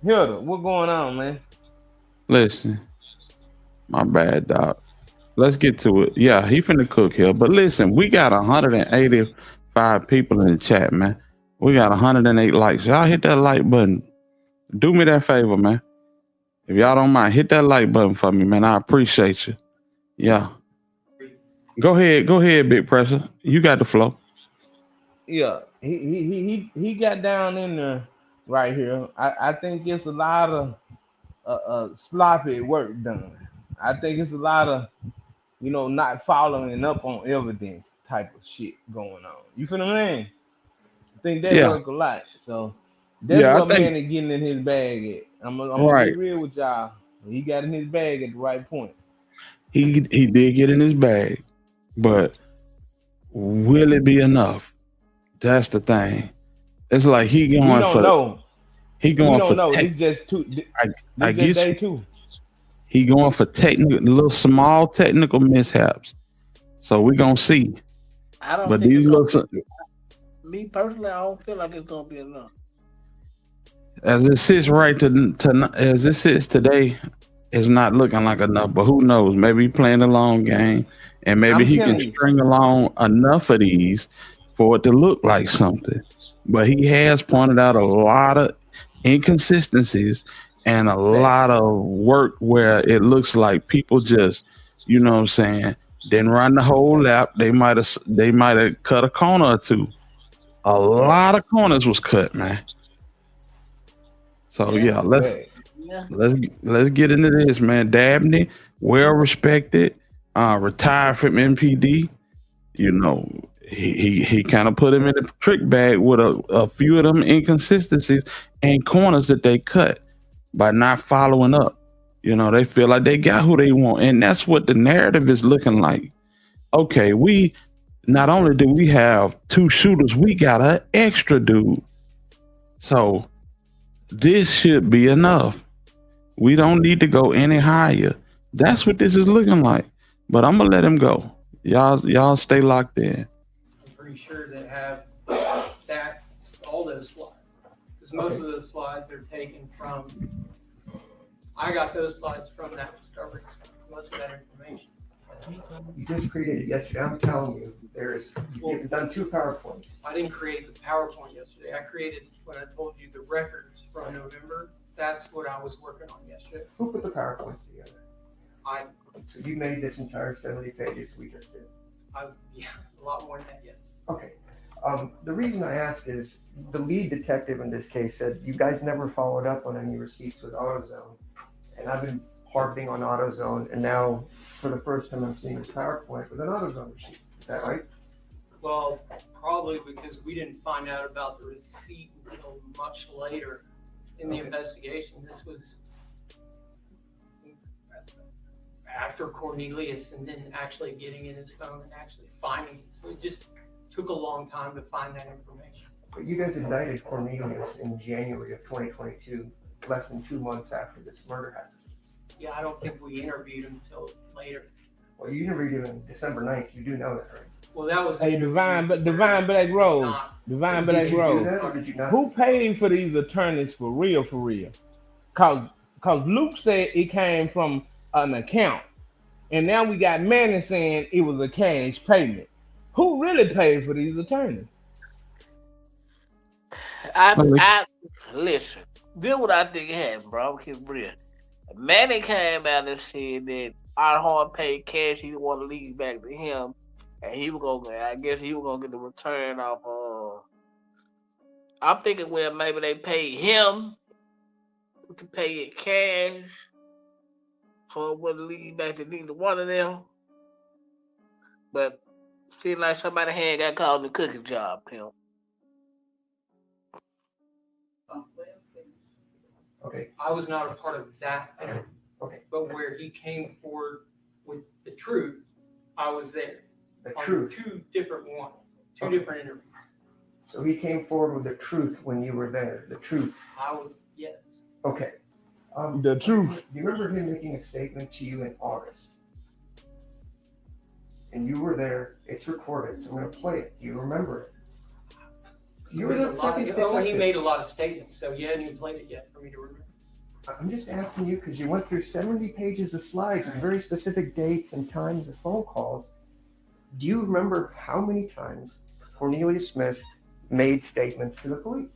Hilda, what going on, man? Listen, my bad, dog. Let's get to it. Yeah, he finna cook here. But listen, we got 185 people in the chat, man. We got 108 likes. Y'all hit that like button. Do me that favor, man. If y'all don't mind, hit that like button for me, man. I appreciate you. Yeah. Go ahead, Big Pressure. You got the flow. Yeah, he got down in there right here. I think it's a lot of sloppy work done. I think it's a lot of, not following up on evidence type of shit going on. You feel what I mean? I think they work a lot. So that's what Manny getting in his bag at. I'm gonna be real with y'all. He got in his bag at the right point. He did get in his bag, but will it be enough? That's the thing. It's like he going we don't for. Know. He going we don't for. Know. It's just two. I get day you. Two. He going for little small technical mishaps. So we gonna see. I don't but think these it's little. Me personally, I don't feel like it's gonna be enough. As it sits as it sits today, it's not looking like enough. But who knows? Maybe he playing a long game, and maybe I'm he can telling you. string along enough of these for it to look like something. But he has pointed out a lot of inconsistencies and a lot of work where it looks like people just, you know what I'm saying, didn't run the whole lap. They might have cut a corner or two. A lot of corners was cut, man. So yeah, let's Hey, Yeah. let's let's get into this, man. Dabney, well respected, retired from MPD. You know, he kind of put him in the trick bag with a few of them inconsistencies and corners that they cut by not following up. You know, they feel like they got who they want, and that's what the narrative is looking like. Okay, we not only do we have two shooters, we got an extra dude. So this should be enough. We don't need to go any higher. That's what this is looking like. But I'm gonna let him go. Y'all stay locked in. I'm pretty sure they have that all those slides, because most of those slides are taken from. I got those slides from that discovery. Most of that information. You just created it yesterday. I'm telling you, you've done 2 PowerPoints. I didn't create the PowerPoint yesterday. I created, when I told you, the records from November. That's what I was working on yesterday. Who put the PowerPoints together? So you made this entire 70 pages we just did. Yeah, a lot more than that, yes. Okay. The reason I ask is the lead detective in this case said you guys never followed up on any receipts with AutoZone. And I've been harping on AutoZone, and now for the first time I'm seeing this PowerPoint with an AutoZone receipt. Is that right? Well, probably because we didn't find out about the receipt until much later in the investigation. This was after Cornelius and then actually getting in his phone and actually finding it. So it just took a long time to find that information. But you guys indicted Cornelius in January of 2022, less than 2 months after this murder happened. Yeah, I don't think we interviewed him until later. Well, you interviewed him on December 9th. You do know that, right? Well, that was Divine Black Rose. Divine Black Rose. Who paid for these attorneys for real? Cause Luke said it came from an account, and now we got Manny saying it was a cash payment. Who really paid for these attorneys? I listen. This is what I think happened, bro. Keep real. Manny came out and said that Arthur paid cash. He didn't want to leave back to him, and he was gonna. I guess he was gonna get the return off. I'm thinking, well, maybe they paid him to pay it cash, so it wouldn't lead back to neither one of them. But seemed like somebody had got called the cooking job, Pimp. Okay. I was not a part of that interview. Okay. But where he came forward with the truth, I was there. The on truth. 2 different ones, 2 different interviews. So he came forward with the truth when you were there. The truth. I was, yes. Okay. The truth. Do you remember him making a statement to you in August? And you were there. It's recorded. So I'm going to play it. Do you remember it? You were the second detective. He made a lot of statements, so you hadn't even played it yet for me to remember. I'm just asking you because you went through 70 pages of slides with very specific dates and times of phone calls. Do you remember how many times Cornelius Smith made statements to the police?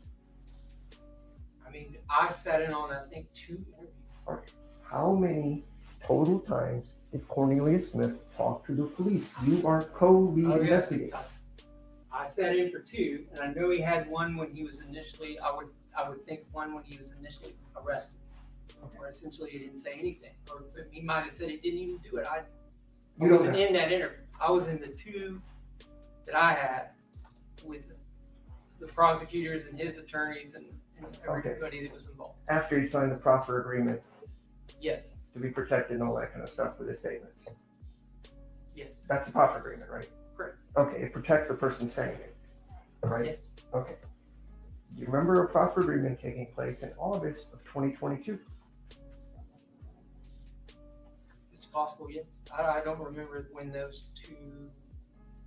I mean, I sat in on, I think, 2 interviews. All right. How many total times did Cornelius Smith talk to the police? You are co-lead investigator. I sat in for 2, and I know he had one when he was initially, I would think one when he was initially arrested. Or essentially he didn't say anything. Or he might have said he didn't even do it. I wasn't in that interview. I was in the 2 that I had with the prosecutors and his attorneys and everybody that was involved. After he signed the proffer agreement. Yes. To be protected and all that kind of stuff with his statements. Yes. That's the proffer agreement, right? Correct. Okay, it protects the person saying it, right? Yes. Okay. You remember a proffer agreement taking place in August of 2022? It's possible, yes. I don't remember when those 2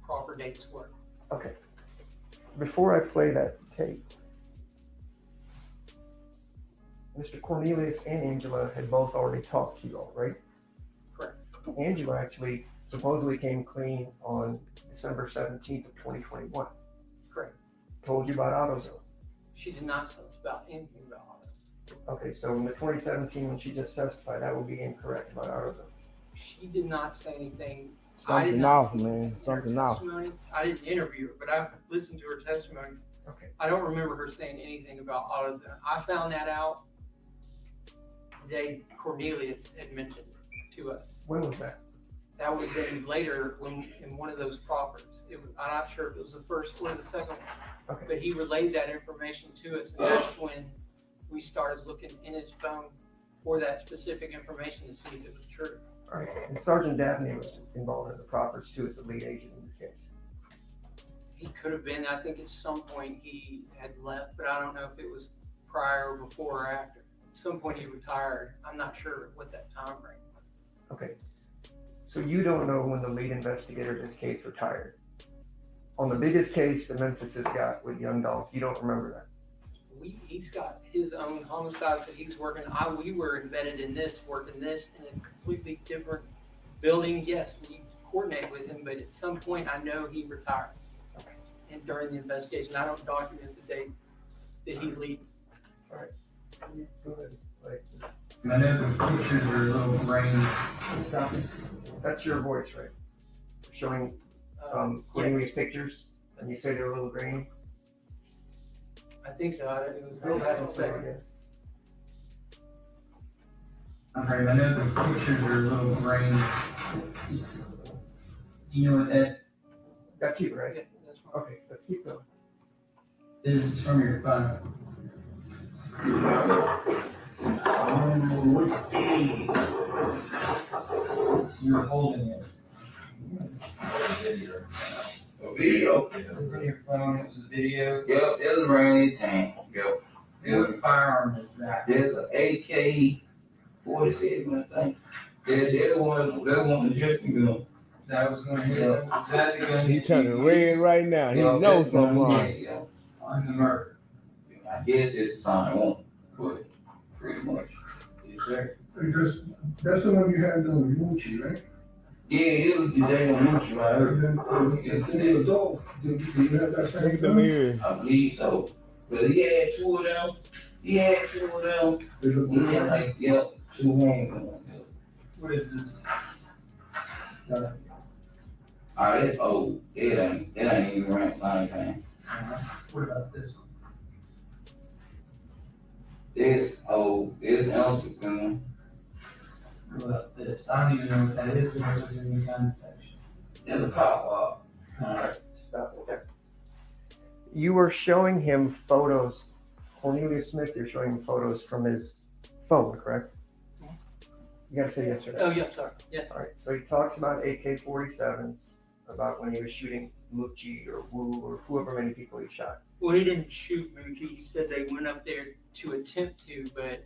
proper dates were. Okay. before I play that tape, Mr. Cornelius and Angela had both already talked to you all, right? Correct. Angela actually supposedly came clean on December 17th of 2021. Correct. Told you about AutoZone. She did not tell us about anything about auto. Okay, so in the 2017 when she just testified, that would be incorrect about AutoZone. She did not say anything. Something off, man. Something off. I didn't interview her, but I've listened to her testimony. Okay. I don't remember her saying anything about AutoZone. I found that out the day Cornelius had mentioned it to us. When was that? That would have been later when in one of those proffers. I'm not sure if it was the first or the second one. Okay. But he relayed that information to us, and that's when we started looking in his phone for that specific information to see if it was true. All right. And Sergeant Dabney was involved in the proffers too as the lead agent in this case. He could have been. I think at some point he had left, but I don't know if it was prior or before or after. At some point he retired. I'm not sure what that time frame was. Okay. So you don't know when the lead investigator in this case retired. On the biggest case that Memphis has got with Young Dogs, you don't remember that. He's got his own homicides that he's working. We were embedded in this, working this in a completely different building. Yes, we coordinate with him, but at some point I know he retired. And during the investigation, I don't document the date that he leaves. All right. Go ahead. Like, I know the pictures are a little grainy. that's your voice, right? Showing Cornelius pictures, and you say they're a little grainy. I think so. It was real bad in a second. Okay, I know the pictures are a little grainy. Do you know what that Got you, right? Yeah, that's fine. Okay, let's keep going. is from your phone? You're holding it. A video. It was in your phone, it was a video. Yep, it was raining tank. Yep. What firearm is that? There's an AK-47, I think. They're the one that just gun. That was going to hit him. Is that the gun? He turning red right now. He Yep, knows that's something the gun, wrong. yeah. On the murder. I guess it's a sign one, but pretty much. Yes, sir. That's the one you had on Gucci, right? Yeah, it was the day on Gucci right And then the adult, did you have that same Look them gun? here. I believe so. But he had two of them. He had like, yep, two handguns. What is this? That's old. It ain't even right same time. What about this one? This old. It's ounce gun. What about this? I don't even know what that is, but it was in the gun section. It's a pop up. Alright, stop it there. You were showing him photos, Cornelius Smith, you're showing him photos from his phone, correct? You gotta say yes or no. Oh, yeah, sorry. Yes. Alright, so he talks about AK-47s, about when he was shooting Mucci or Wu or whoever many people he shot. Well, he didn't shoot Mookie. He said they went up there to attempt to, but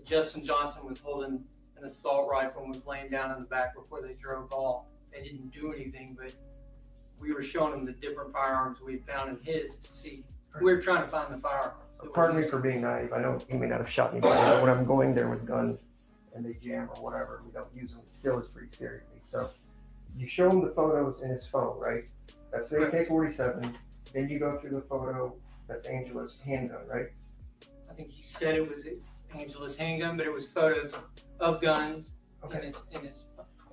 Justin Johnson was holding an assault rifle and was laying down in the back before they drove off. They didn't do anything, but we were showing him the different firearms we found in his to see. We were trying to find the firearms. Pardon me for being naive, I know he may not have shot anybody, but when I'm going there with guns and they jam or whatever, we don't use them, it still is pretty scary to me. So you show him the photos in his phone, right? That's the AK-47, then you go through the photo, that's Angela's handgun, right? I think he said it was Angela's handgun, but it was photos of guns Okay. in his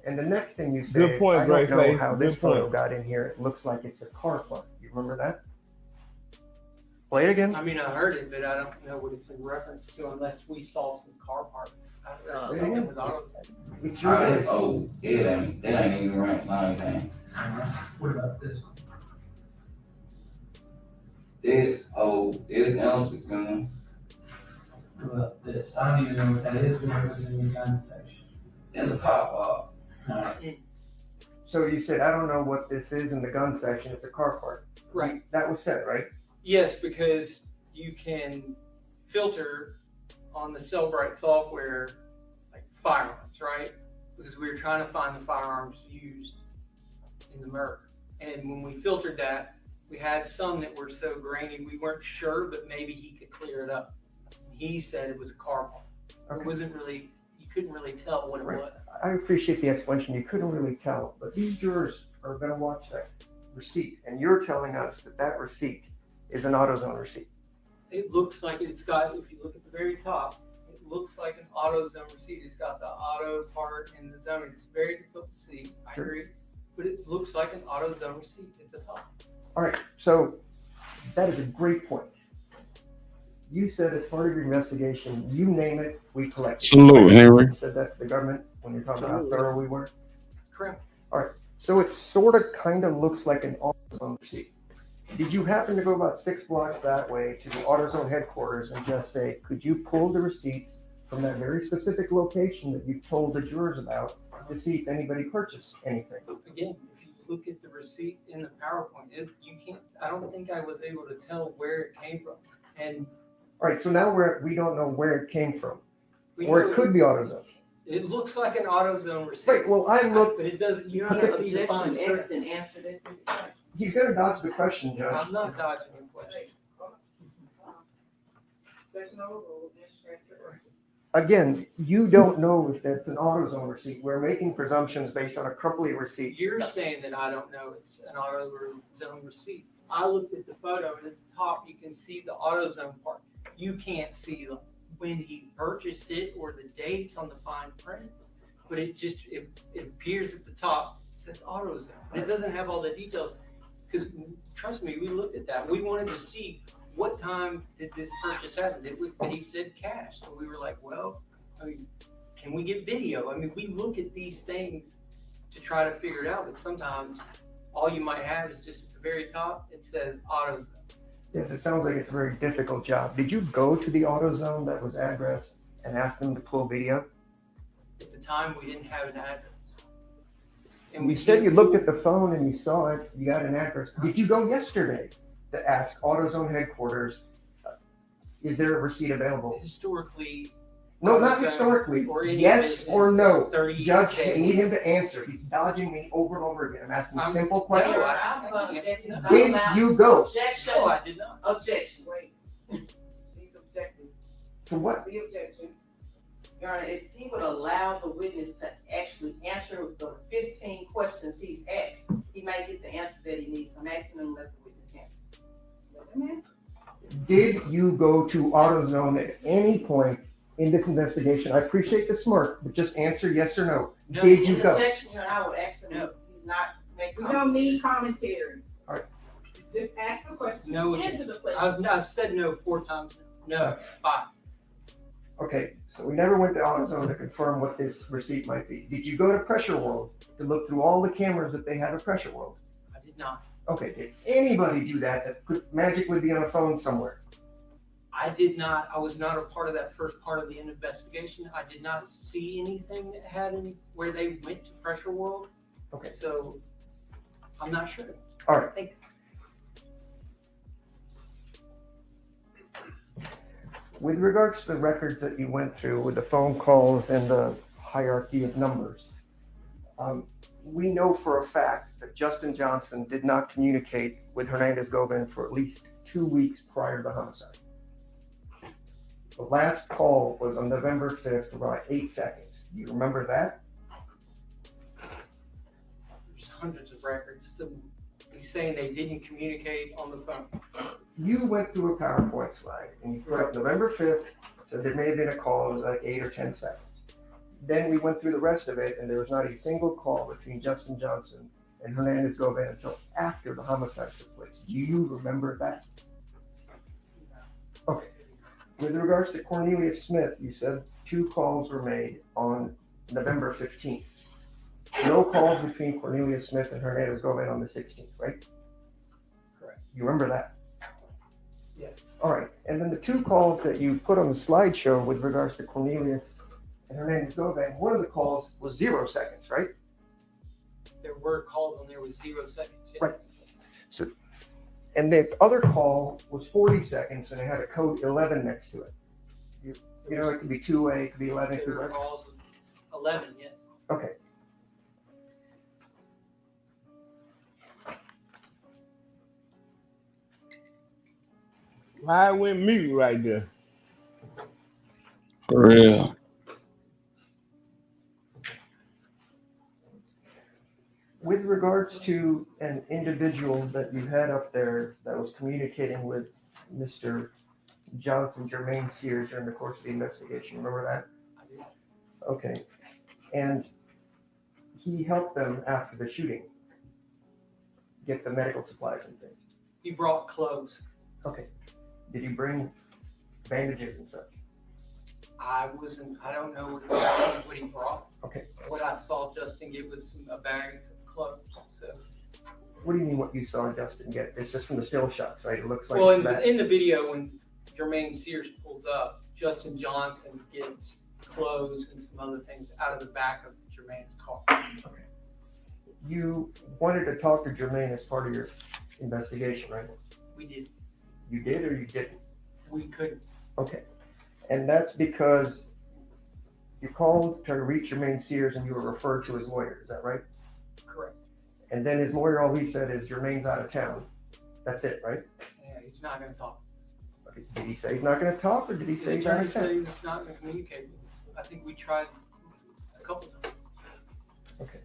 And the next thing you say Good is, point, I don't know Grayface. how this Good point. photo got in here. It looks like it's a car part. You remember that? Play it again. I mean, I heard it, but I don't know what it's in reference to unless we saw some car parts. I don't know, something with auto. It's your That's voice. old. It ain't even right same time. What about this one? This old. It's ounce gun. What about this? I don't even know what that is, but it was in the gun section. It's a pop up. So you said, I don't know what this is in the gun section. It's a car part. Right. That was said, right? Yes, because you can filter on the Cellbrite software like firearms, right? Because we were trying to find the firearms used in the murder. And when we filtered that, We had some that were so grainy, we weren't sure, but maybe he could clear it up. He said it was caramel. It wasn't really, you couldn't really tell what it was. I appreciate the explanation. You couldn't really tell, but these jurors are going to watch that receipt, and you're telling us that that receipt is an AutoZone receipt. It looks like it's got, if you look at the very top, it looks like an AutoZone receipt. It's got the auto part and the zoning. It's very difficult to see, I agree, but it looks like an AutoZone receipt at the top. All right, so that is a great point. You said as part of your investigation, you name it, we collect it. Salute, Henry. You said that to the government when you're talking about how thorough we were? Correct. All right, so it sort of kind of looks like an AutoZone receipt. Did you happen to go about 6 blocks that way to the AutoZone headquarters and just say, could you pull the receipts from that very specific location that you told the jurors about to see if anybody purchased anything? Again, if you look at the receipt in the PowerPoint, you can't, I don't think I was able to tell where it came from. And all right, so now we don't know where it came from, we or it could be AutoZone. It looks like an AutoZone receipt. Right, well, I looked. But it doesn't, you Your can't Honor, see the fine objection print. asked and answered at this time. He's going to dodge the question, Judge. I'm not dodging your question. There's no rule, just transfer. Again, you don't know if that's an AutoZone receipt. We're making presumptions based on a crumply receipt. You're saying that I don't know it's an AutoZone receipt. I looked at the photo and at the top, you can see the AutoZone part. You can't see when he purchased it or the dates on the fine print, but it appears at the top, it says AutoZone. It doesn't have all the details, because trust me, we looked at that. We wanted to see what time did this purchase happen. But he said cash. So we were like, well, I mean, can we get video? I mean, we look at these things to try to figure it out, but sometimes all you might have is just at the very top, it says AutoZone. Yes, it sounds like it's a very difficult job. Did you go to the AutoZone that was addressed and ask them to pull video? At the time, we didn't have an address. And you said you looked at the phone and you saw it, you got an address. Did you go yesterday to ask AutoZone headquarters, is there a receipt available? Historically. No, not historically. Yes or no. Judge, I need him to answer. He's dodging me over and over again. I'm asking a simple question. No, I'm gonna object. Did you go? Objection. No, I did not. Objection, wait. He's objecting. To what? The objection. Your Honor, if he would allow the witness to actually answer the 15 questions he's asked, he might get the answer that he needs. I'm asking him to let the witness answer. Let him answer. Did you go to AutoZone at any point in this investigation? I appreciate the smirk, but just answer yes or no. No. Did you go? Objection, Your Honor, I would ask him, he's not making. We don't need commentary. All right. Just ask the question. No, Answer the question. I've said no 4 times. No, 5. Okay, so we never went to AutoZone to confirm what this receipt might be. Did you go to Pressure World to look through all the cameras that they had at Pressure World? I did not. Okay, did anybody do that could magically be on a phone somewhere? I did not. I was not a part of that first part of the investigation. I did not see anything that had where they went to Pressure World. Okay. So I'm not sure. All right. With regards to the records that you went through with the phone calls and the hierarchy of numbers, we know for a fact that Justin Johnson did not communicate with Hernandez Govan for at least 2 weeks prior to the homicide. The last call was on November 5th, about 8 seconds. Do you remember that? There's hundreds of records. He's saying they didn't communicate on the phone. You went through a PowerPoint slide and you put up November 5th, so there may have been a call, it was like 8 or 10 seconds. Then we went through the rest of it and there was not a single call between Justin Johnson and Hernandez Govan until after the homicide took place. Do you remember that? Okay. With regards to Cornelius Smith, you said 2 calls were made on November 15th. No calls between Cornelius Smith and Hernandez Govan on the 16th, right? Correct. You remember that? Yes. All right. And then the 2 calls that you put on the slideshow with regards to Cornelius and Hernandez Govan, one of the calls was 0 seconds, right? There were calls on there with 0 seconds. Yes. Right. So, and the other call was 40 seconds and it had a code 11 next to it. You know, it could be 2-way, it could be 11. There were calls with 11, yes. Okay. Why it went mute right there? For real. With regards to an individual that you had up there that was communicating with Mr. Johnson, Jermaine Sears, during the course of the investigation, remember that? Okay. And he helped them after the shooting get the medical supplies and things. He brought clothes. Okay. Did he bring bandages and such? I don't know what he brought. Okay. What I saw Justin get was a bag of clothes. So. What do you mean what you saw Justin get? It's just from the still shots, right? It looks like Well, it's in the video, when Jermaine Sears pulls up, Justin Johnson gets clothes and some other things out of the back of Jermaine's car. Okay. You wanted to talk to Jermaine as part of your investigation, right? We did. You did or you didn't? We couldn't. Okay. And that's because you called to reach Jermaine Sears and you were referred to his lawyer. Is that right? Correct. And then his lawyer, all he said is Jermaine's out of town. That's it, right? Yeah, he's not going to talk. Okay. Did he say he's not going to talk, or did he say he's out of He town? was not going to communicate with us. I think we tried a couple times. Okay.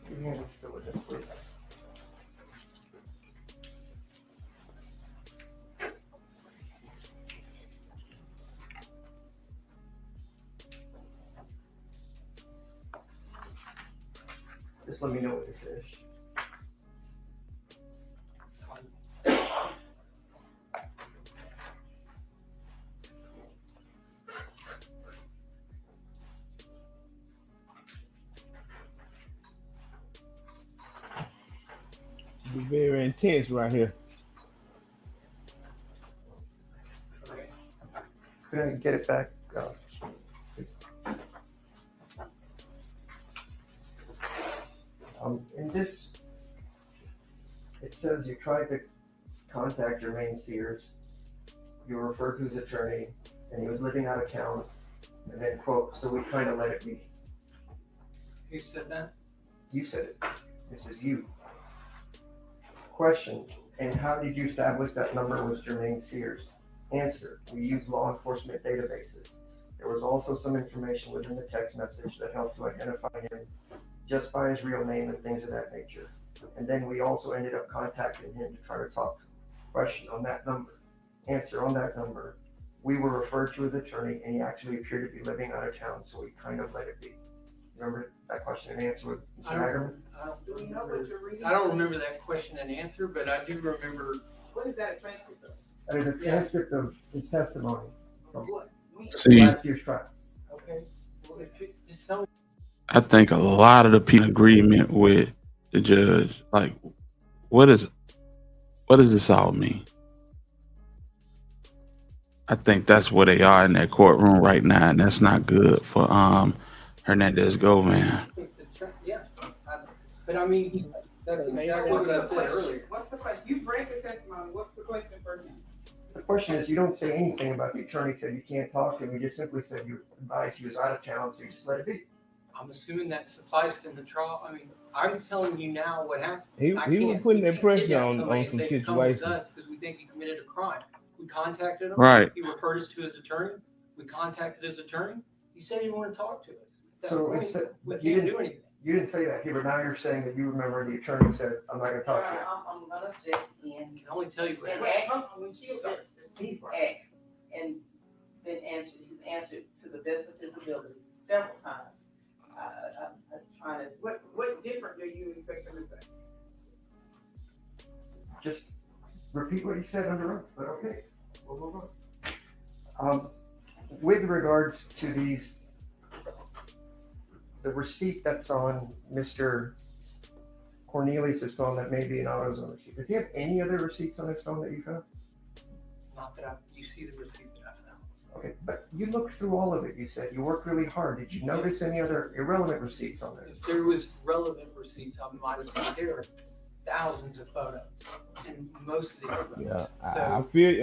Your hand is still with this, please. Just let me know when you're finished. Be very intense right here. Could I get it back? In this, it says you tried to contact Jermaine Sears. You were referred to his attorney, and he was living out of town. And then, quote, so we kind of let it be. Who said that? You said it. This is you. Question, and how did you establish that number was Jermaine Sears? Answer, we use law enforcement databases. There was also some information within the text message that helped to identify him just by his real name and things of that nature. And then we also ended up contacting him to try to talk to him. Question, on that number. Answer, on that number, we were referred to his attorney and he actually appeared to be living out of town, so we kind of let it be. Remember that question and answer with Mr. Hagerman? I don't remember that question and answer, but I do remember. What is that transcript of? That is a transcript of his testimony from See, last year's trial. Okay. Well, just tell me. I think a lot of the people in agreement with the judge, like, what does this all mean? I think that's where they are in that courtroom right now, and that's not good for Hernandez Govan. Yeah, but I mean, that's exactly what I said earlier. What's the question? You read the testimony. What's the question for him? The question is, you don't say anything about the attorney said you can't talk to him. You just simply said you advised he was out of town, so you just let it be. I'm assuming that sufficed in the trial. I mean, I'm telling you now what happened. He was putting that pressure on some situations. Because we think he committed a crime. We contacted him. Right. He referred us to his attorney. We contacted his attorney. He said he wanted to talk to us. At that So point, instead, we but you can't didn't do anything. You didn't say that here, but now you're saying that you remember the attorney said, I'm not going to talk to you. I'm gonna check in. I can only tell you what And happened. ask, when she was, he's asked and been answered, he's answered to the best of his ability several times. I'm trying to, what different do you expect him to say? Just repeat what you said under oath, but okay. We'll move on. With regards to these, the receipt that's on Mr. Cornelius's phone that may be an AutoZone receipt. Does he have any other receipts on his phone that you found? Not that you see the receipt that I found. Okay, but you looked through all of it. You said you worked really hard. Did you notice any other irrelevant receipts on there? If there was relevant receipts, I might have seen there. thousands of photos in most of these photos. Yeah, So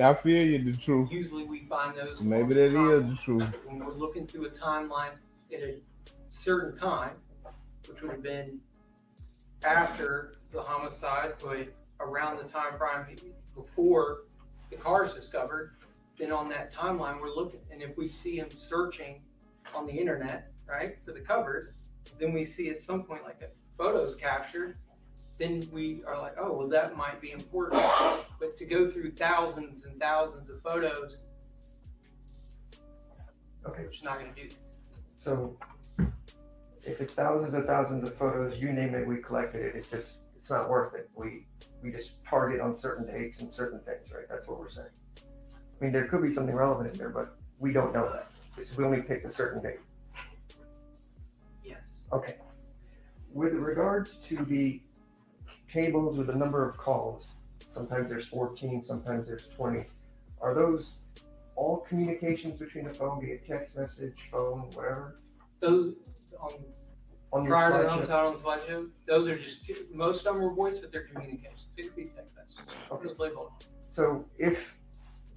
I feel you. The truth. usually we find those Maybe on the that is timeline. the truth. When we're looking through a timeline at a certain time, which would have been after the homicide, but around the time frame before the car is discovered, then on that timeline we're looking. And if we see him searching on the internet, right, for the covers, then we see at some point like a photos captured, then we are like, oh, well, that might be important. But to go through thousands and thousands of photos, Okay. we're just not going to do that. So if it's thousands and thousands of photos, you name it, we collected it. It's not worth it. We just target on certain dates and certain things, right? That's what we're saying. I mean, there could be something relevant in there, but we don't know that. We only picked a certain date. Yes. Okay. With regards to the tables with the number of calls, sometimes there's 14, sometimes there's 20. Are those all communications between the phone, be it text message, phone, whatever? Those On your prior to the slideshow? homicide on the slideshow, those are just, most of them were voice, but they're communications. It could be text messages. Just label them. So if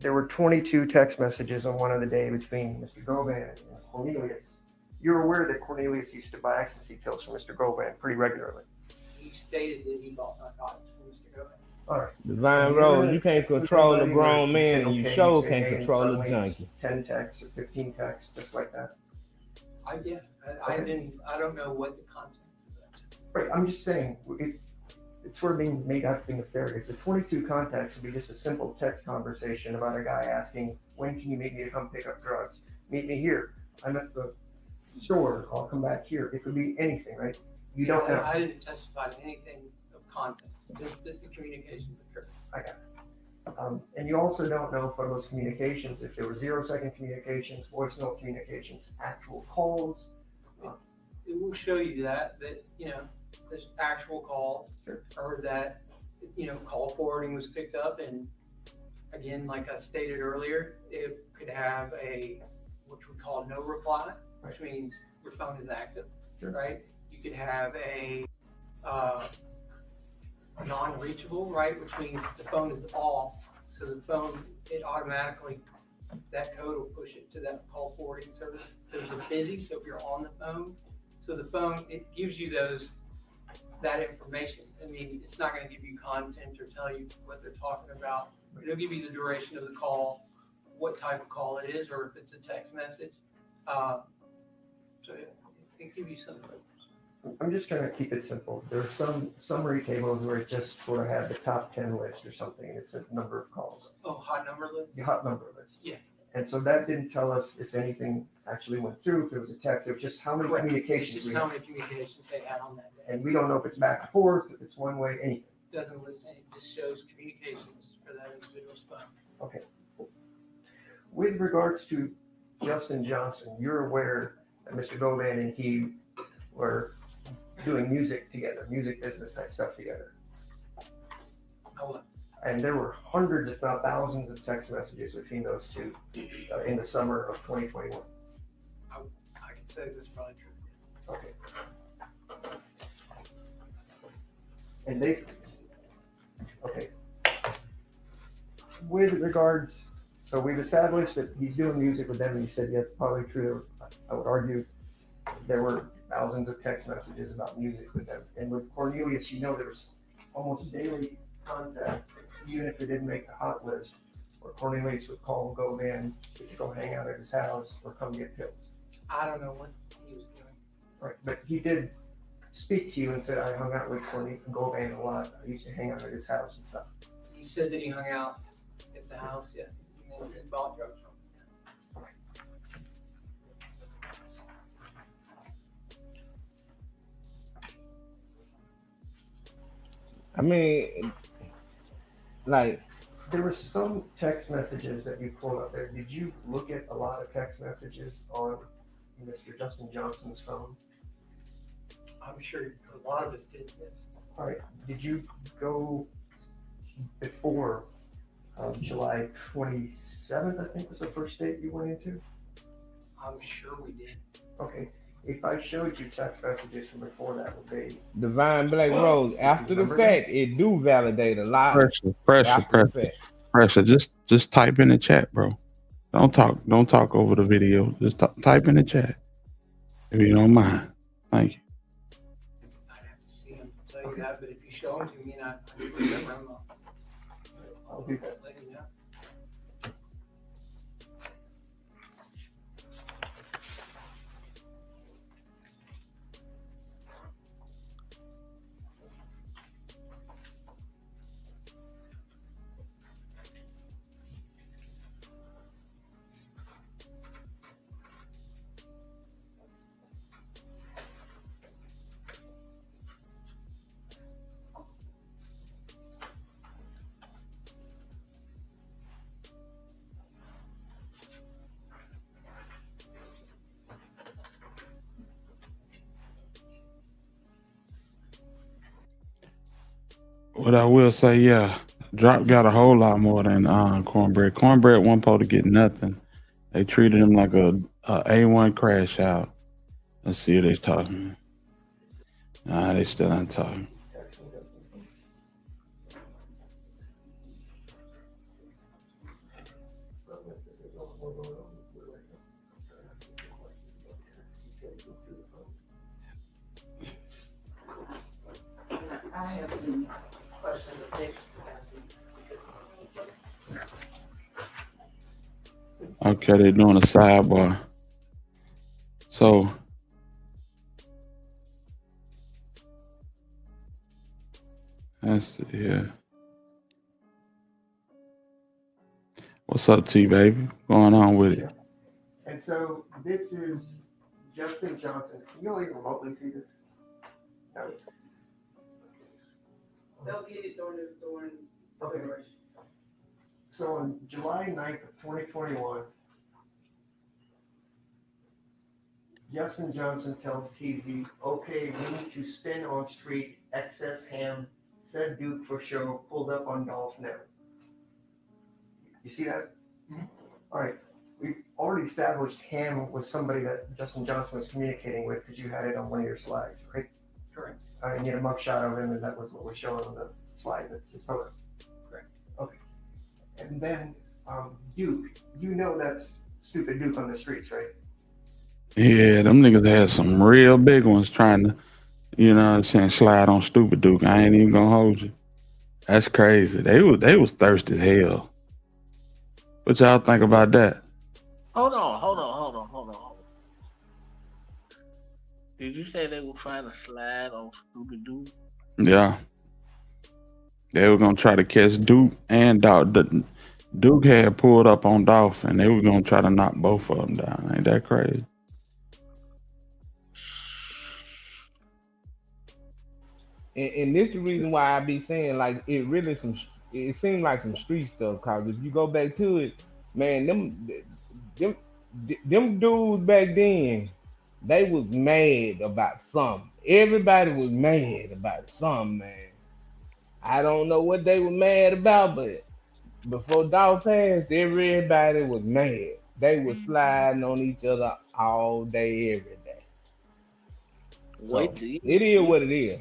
there were 22 text messages on one of the day between Mr. Govan and Cornelius, you're aware that Cornelius used to buy ecstasy pills from Mr. Govan pretty regularly. He stated that he bought narcotics from Mr. Govan. All right. Divine You're Rose, gonna you can't text with control a somebody where grown you man, say, and you okay, sure say, can't hey, and control a suddenly it's junkie. 10 texts or 15 texts, just like that. I don't know what the content is. Right, I'm just saying, it's sort of being made out to be nefarious. The 22 contacts would be just a simple text conversation about a guy asking, when can you meet me to come pick up drugs? Meet me here. I'm at the store. I'll come back here. It could be anything, right? You don't know. I didn't testify to anything of content, just that the communications occurred. I got it. And you also don't know from those communications if there were 0-second communications, voice note communications, actual calls. It will show you that there's actual calls, or that, call forwarding was picked up. And again, like I stated earlier, it could have which we call no reply, which means your phone is active, right? You could have a non-reachable, right? Which means the phone is off. So the phone, it automatically, that code will push it to that call forwarding service. There's a busy, so if you're on the phone, so the phone, it gives you that information. I mean, it's not going to give you content or tell you what they're talking about. It'll give you the duration of the call, what type of call it is, or if it's a text message. So it give you something. I'm just trying to keep it simple. There are some summary tables where it just sort of had the top 10 list or something, and it's a number of calls. Oh, hot number list? The hot number list. Yeah. And so that didn't tell us if anything actually went through, if it was a text, it was just how many Correct. communications It's we just how had. many communications they had on that day. And we don't know if it's back and forth, if it's one way, anything. Doesn't list any, it just shows communications for that individual's phone. Okay. With regards to Justin Johnson, you're aware that Mr. Govan and he were doing music together, music business type stuff together. And there were hundreds, if not thousands, of text messages between those two in the summer of 2021. I can say that's probably true. Okay. And okay. With regards, so we've established that he's doing music with them, and you said, yeah, it's probably true. I would argue there were thousands of text messages about music with them. And with Cornelius, there was almost daily contact, even if it didn't make the hot list, where Cornelius would call Govan to go hang out at his house or come get pills. I don't know what he was doing. Right, but he did speak to you and said, I hung out with Govan a lot. I used to hang out at his house and stuff. He said that he hung out at the house, yeah, and then bought drugs from him. I mean, like, there were some text messages that you pulled up there. Did you look at a lot of text messages on Mr. Justin Johnson's phone? I'm sure a lot of us did this. All right. Did you go before July 27th, I think was the first date you went into? I'm sure we did. Okay. if I showed you text messages from before that, would they? Divine Black Rose. After the Remember that? fact, it do validate a lot. Pressure. After the fact. Just type in the chat, bro. Don't talk over the video. Just type in the chat if you don't mind. Thank you. I'd have to see them to tell you that, but if you show them to me and I remember them, I'll do that. let you know. What I will say, yeah, Drop got a whole lot more than Cornbread. Cornbread wasn't supposed to get nothing. They treated him like a A1 crash out. Let's see if they talking. Nah, they still ain't talking. I have some questions of Nick. Okay, they're doing a sidebar. So that's yeah. What's up, T baby? What's going on with it? And so this is Justin Johnson. Can you only remotely see this? No. They'll get it during Okay. So on July 9th of 2021, Justin Johnson tells TZ, okay, we need to spin on street, excess ham, said Duke for show, pulled up on Dolph now. You see that? Mm-hmm. All right. We already established ham was somebody that Justin Johnson was communicating with because you had it on one of your slides, right? Correct. And you had a mugshot of him, and that was what was shown on the slide. That's his photo. Correct. Okay. And then Duke, you know that's stupid Duke on the streets, right? Yeah, them niggas had some real big ones trying to, you know what I'm saying, slide on stupid Duke. I ain't even gonna hold you. That's crazy. They was thirsty as hell. What y'all think about that? Hold on. Did you say they were trying to slide on stupid dude? Yeah. They were gonna try to catch Duke and Dolph. Duke had pulled up on Dolph, and they were gonna try to knock both of them down. Ain't that crazy? And this the reason why I be saying like it seemed like some street stuff. Cause if you go back to it, man, them dudes back then, they was mad about something. Everybody was mad about something, man. I don't know what they were mad about, but before Dolph passed, everybody was mad. They was sliding on each other all day, every day. Wait So, till you it is what it is.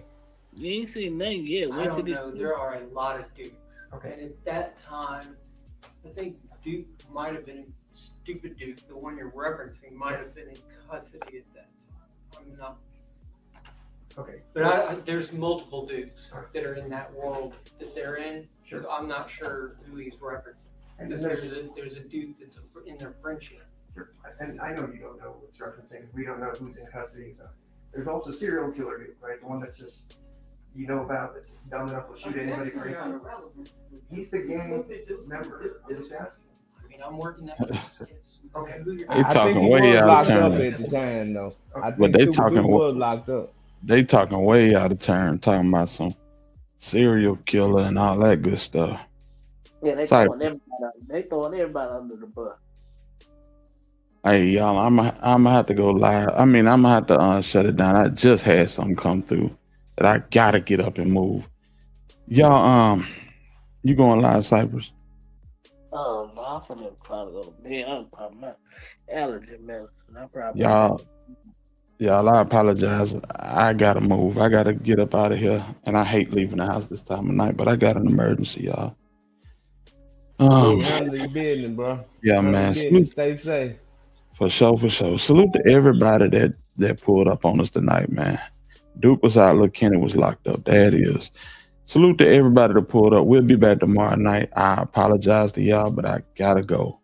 You ain't seen nothing yet. I Wait till don't this. know. There are a lot of Dukes. Okay. And at that time, I think Duke might have been stupid Duke. The one you're referencing might have been in custody at that time. I'm not. Okay. But there's multiple Dukes that are in that world that they're in. Sure. So I'm not sure who he's referencing. And Because then there's a Duke that's in their friendship. Sure. And I know you don't know what's referencing. We don't know who's in custody. So there's also serial killer Duke, right? The one that's just about that's dumb enough to shoot anybody for anything. He's the gang member. I'm just asking. I mean, I'm working that. Okay. They talking he way was out locked of up turn. at the time, though. I But think they Stupid talking Duke was locked up. They talking way out of turn, talking about some serial killer and all that good stuff. Yeah, they Sorry. throwing everybody under the bus. Hey y'all, I'm gonna have to go live. I mean, I'm gonna have to shut it down. I just had something come through that I gotta get up and move. Y'all, you going live, Cypress? Oh, no, I'm finna probably go to bed. I'm probably not allergy medicine. I probably Y'all, I apologize. I gotta move. I gotta get up out of here. And I hate leaving the house this time of night, but I got an emergency, y'all. Handle your business, bro. Yeah, Handle your man. business. Stay safe. For sure, for sure. Salute to everybody that pulled up on us tonight, man. Duke was out, Lil Kenny was locked up. There it is. Salute to everybody that pulled up. We'll be back tomorrow night. I apologize to y'all, but I gotta go.